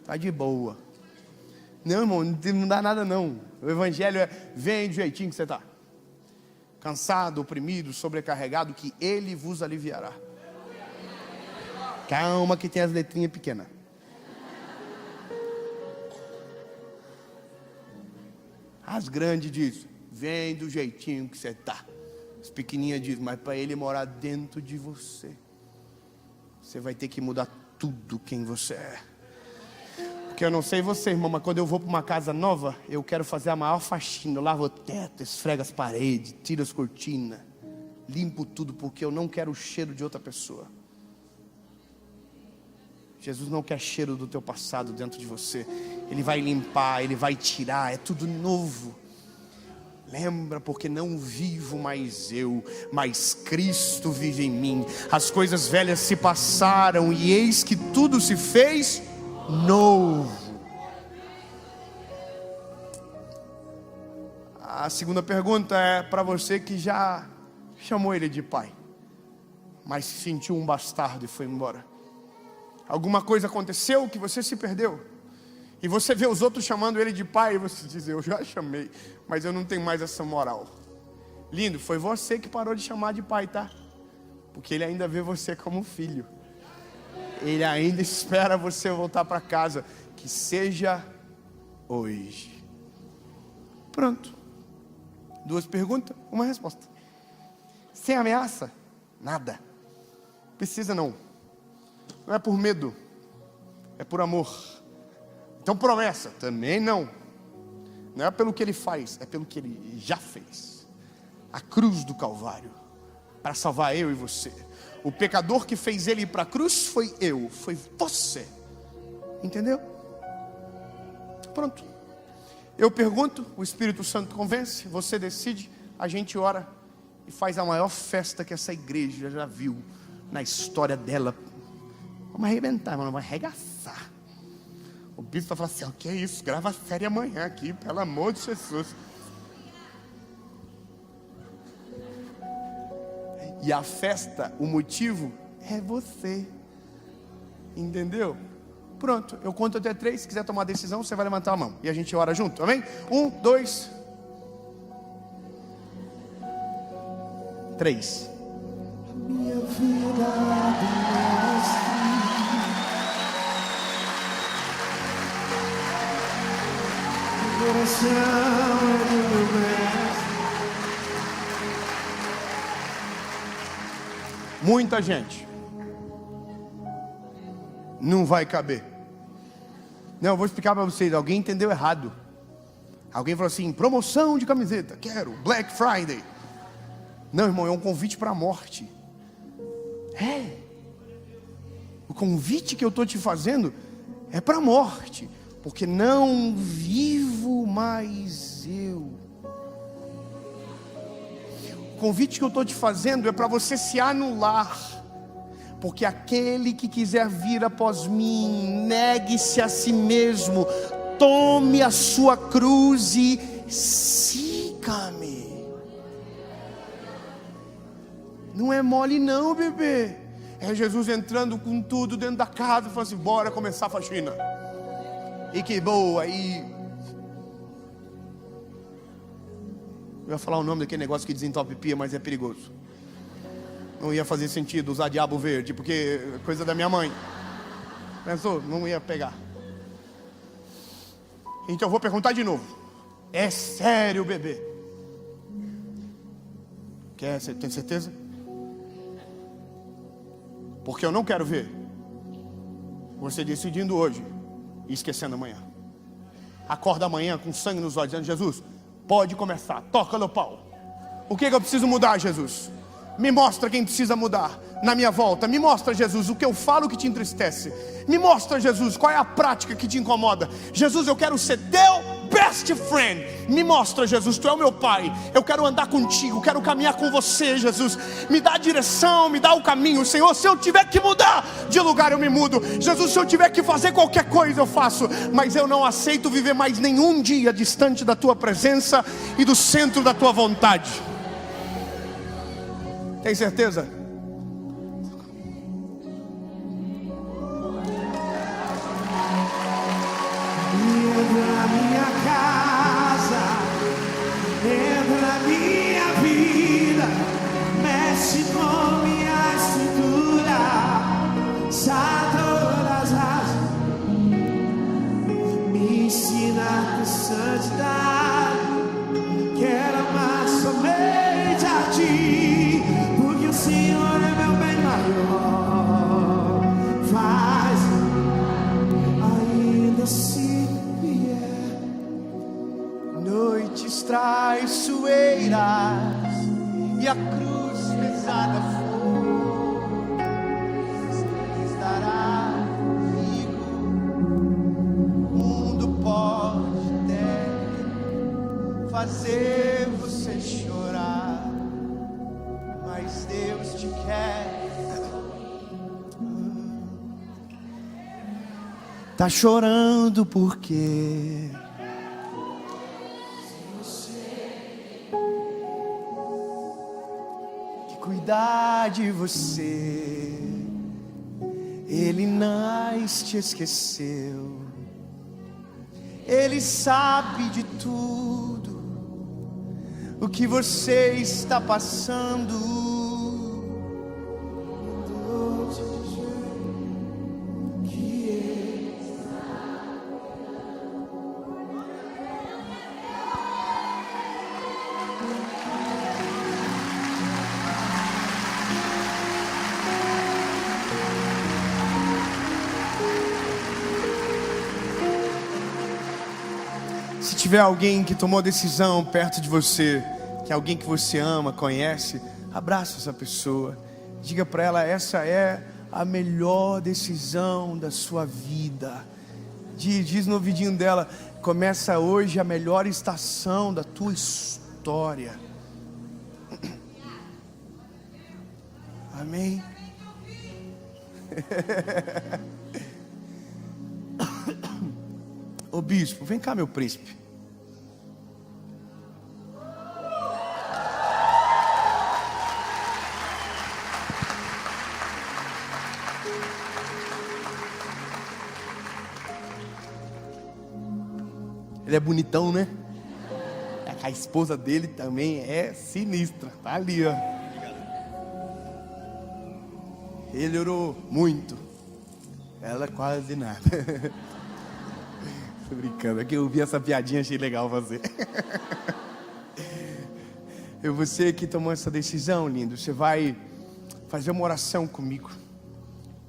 tá de boa. Não, irmão, não dá nada não. O evangelho é: vem do jeitinho que você está. Cansado, oprimido, sobrecarregado, que Ele vos aliviará. Calma que tem as letrinhas pequenas. As grandes dizem: vem do jeitinho que você está. As pequenininhas dizem: mas para Ele morar dentro de você, você vai ter que mudar tudo quem você é. Porque eu não sei você, irmão, mas quando eu vou para uma casa nova, eu quero fazer a maior faxina. Eu lavo o teto, esfrego as paredes, tiro as cortinas, limpo tudo, porque eu não quero o cheiro de outra pessoa. Jesus não quer cheiro do teu passado dentro de você. Ele vai limpar, Ele vai tirar, é tudo novo. Lembra, porque não vivo mais eu, mas Cristo vive em mim. As coisas velhas se passaram e eis que tudo se fez novo. A segunda pergunta é para você que já chamou Ele de pai, mas se sentiu um bastardo e foi embora. Alguma coisa aconteceu que você se perdeu, e você vê os outros chamando Ele de pai, e você diz: eu já chamei, mas eu não tenho mais essa moral. Lindo, foi você que parou de chamar de pai, tá? Porque Ele ainda vê você como filho. Ele ainda espera você voltar para casa. Que seja hoje. Pronto. 2 perguntas, 1 resposta. Sem ameaça? Nada. Precisa não. Não é por medo, é por amor. Então promessa? Também não. Não é pelo que Ele faz, é pelo que Ele já fez. A cruz do Calvário, para salvar eu e você. O pecador que fez Ele ir para a cruz foi eu, foi você. Entendeu? Pronto. Eu pergunto, o Espírito Santo convence, você decide, a gente ora e faz a maior festa que essa igreja já viu na história dela. Vamos arrebentar, mano, vamos arregaçar. O bispo vai falar assim: o que é isso? Grava a série amanhã aqui, pelo amor de Jesus. E a festa, o motivo é você. Entendeu? Pronto, eu conto até 3. Se quiser tomar decisão, você vai levantar a mão e a gente ora junto, amém? 1, 2, 3. Minha vida do coração é do meu mestre. Muita gente não vai caber. Não, eu vou explicar para vocês. Alguém entendeu errado. Alguém falou assim: promoção de camiseta, quero, Black Friday. Não, irmão, é um convite para a morte. O convite que eu estou te fazendo é para a morte. Porque não vivo mais eu. O convite que eu estou te fazendo é para você se anular. Porque aquele que quiser vir após mim, negue-se a si mesmo, tome a sua cruz e siga-me. Não é mole não, bebê. É Jesus entrando com tudo dentro da casa e falando assim: bora começar a faxina. E que boa, e eu ia falar o nome daquele negócio que desentope pia, mas é perigoso. Não ia fazer sentido usar diabo verde, porque é coisa da minha mãe. Pensou? Não ia pegar. Então eu vou perguntar de novo. É sério, bebê? Quer? Você tem certeza? Porque eu não quero ver você decidindo hoje e esquecendo amanhã. Acorda amanhã com sangue nos olhos, dizendo: Jesus, pode começar, toca no pau. O que eu preciso mudar, Jesus? Me mostra quem precisa mudar na minha volta. Me mostra, Jesus, o que eu falo que te entristece. Me mostra, Jesus, qual é a prática que te incomoda. Jesus, eu quero ser teu best friend. Me mostra, Jesus, tu é o meu pai. Eu quero andar contigo, quero caminhar com você, Jesus. Me dá a direção, me dá o caminho, Senhor. Se eu tiver que mudar de lugar, eu me mudo. Jesus, se eu tiver que fazer qualquer coisa, eu faço. Mas eu não aceito viver mais nenhum dia distante da tua presença e do centro da tua vontade. Tem certeza? Entra na minha casa, entra na minha vida, mexe com minha cintura, sai todas as, me ensina a santidade, quero amar somente a ti, porque o Senhor é meu bem maior, faz ainda se vier noites traiçoeiras e a cruz pesada for, estará comigo. O mundo pode até fazer você chorar, mas Deus te quer. Tá chorando porque que cuidar de você, Ele não te esqueceu. Ele sabe de tudo o que você está passando. Se tiver alguém que tomou decisão perto de você, que é alguém que você ama, conhece, abraça essa pessoa. Diga para ela: essa é a melhor decisão da sua vida. Diz no ouvidinho dela: começa hoje a melhor estação da tua história. Amém? Ô bispo, vem cá, meu príncipe. Ele é bonitão, né? A esposa dele também é sinistra. Tá ali, ó. Ele orou muito. Ela quase nada. Tô brincando. É que eu vi essa piadinha, achei legal fazer. Você que tomou essa decisão, lindo, você vai fazer uma oração comigo.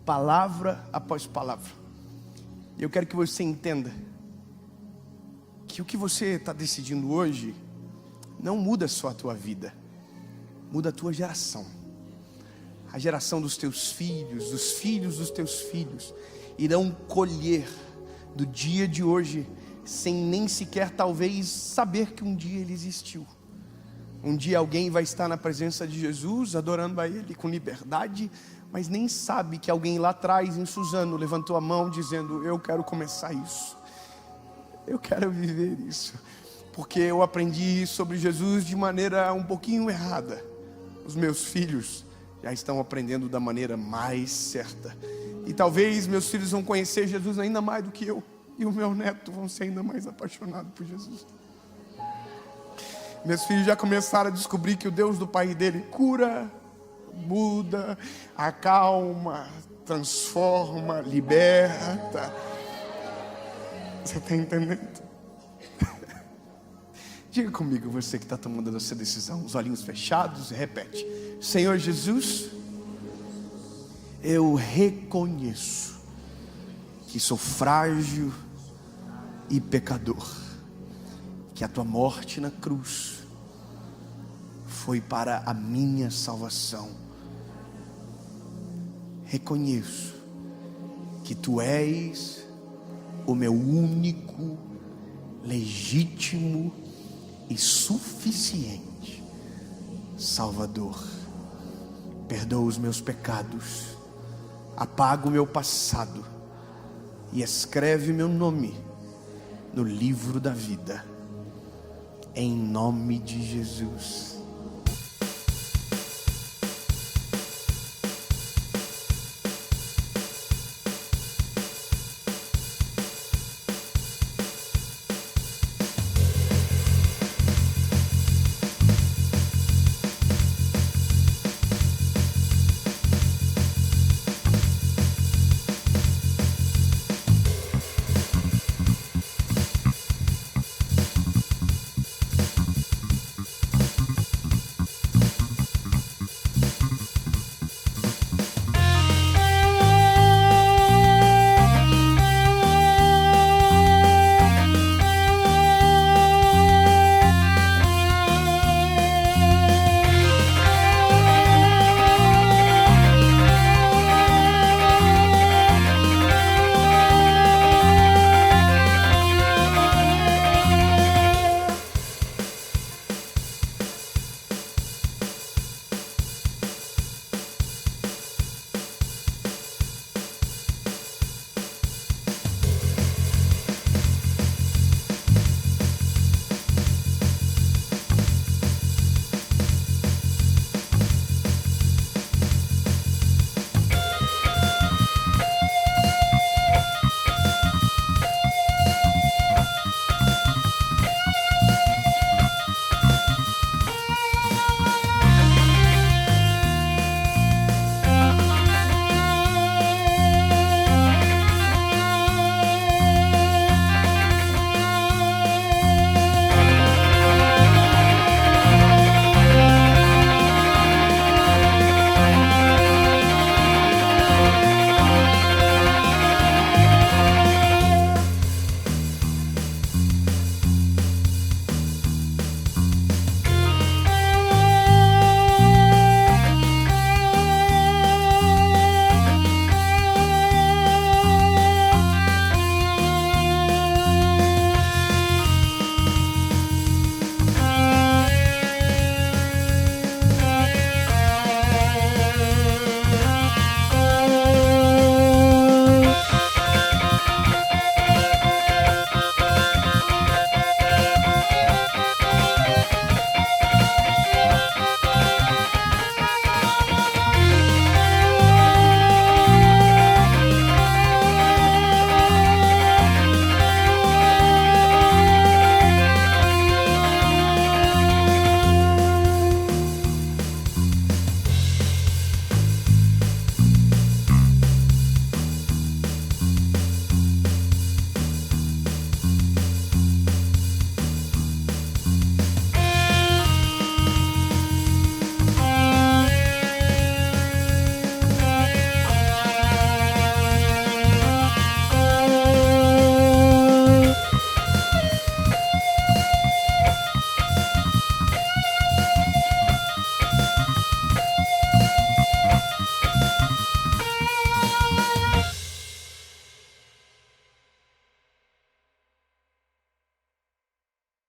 Palavra após palavra. E eu quero que você entenda que o que você está decidindo hoje não muda só a tua vida, muda a tua geração. A geração dos teus filhos, dos filhos dos teus filhos, irão colher do dia de hoje, sem nem sequer talvez saber que um dia ele existiu. Um dia alguém vai estar na presença de Jesus, adorando a Ele com liberdade, mas nem sabe que alguém lá atrás, em Suzano, levantou a mão dizendo: eu quero começar isso. Eu quero viver isso. Porque eu aprendi sobre Jesus de maneira um pouquinho errada. Os meus filhos já estão aprendendo da maneira mais certa. E talvez meus filhos vão conhecer Jesus ainda mais do que eu. E o meu neto vão ser ainda mais apaixonados por Jesus. Meus filhos já começaram a descobrir que o Deus do pai dele cura, muda, acalma, transforma, liberta. Você está entendendo? Diga comigo, você que está tomando essa decisão, os olhinhos fechados, e repete: Senhor Jesus, eu reconheço que sou frágil e pecador, que a tua morte na cruz foi para a minha salvação. Reconheço que tu és o meu único, legítimo e suficiente Salvador. Perdoa os meus pecados, apaga o meu passado e escreve meu nome no livro da vida, em nome de Jesus.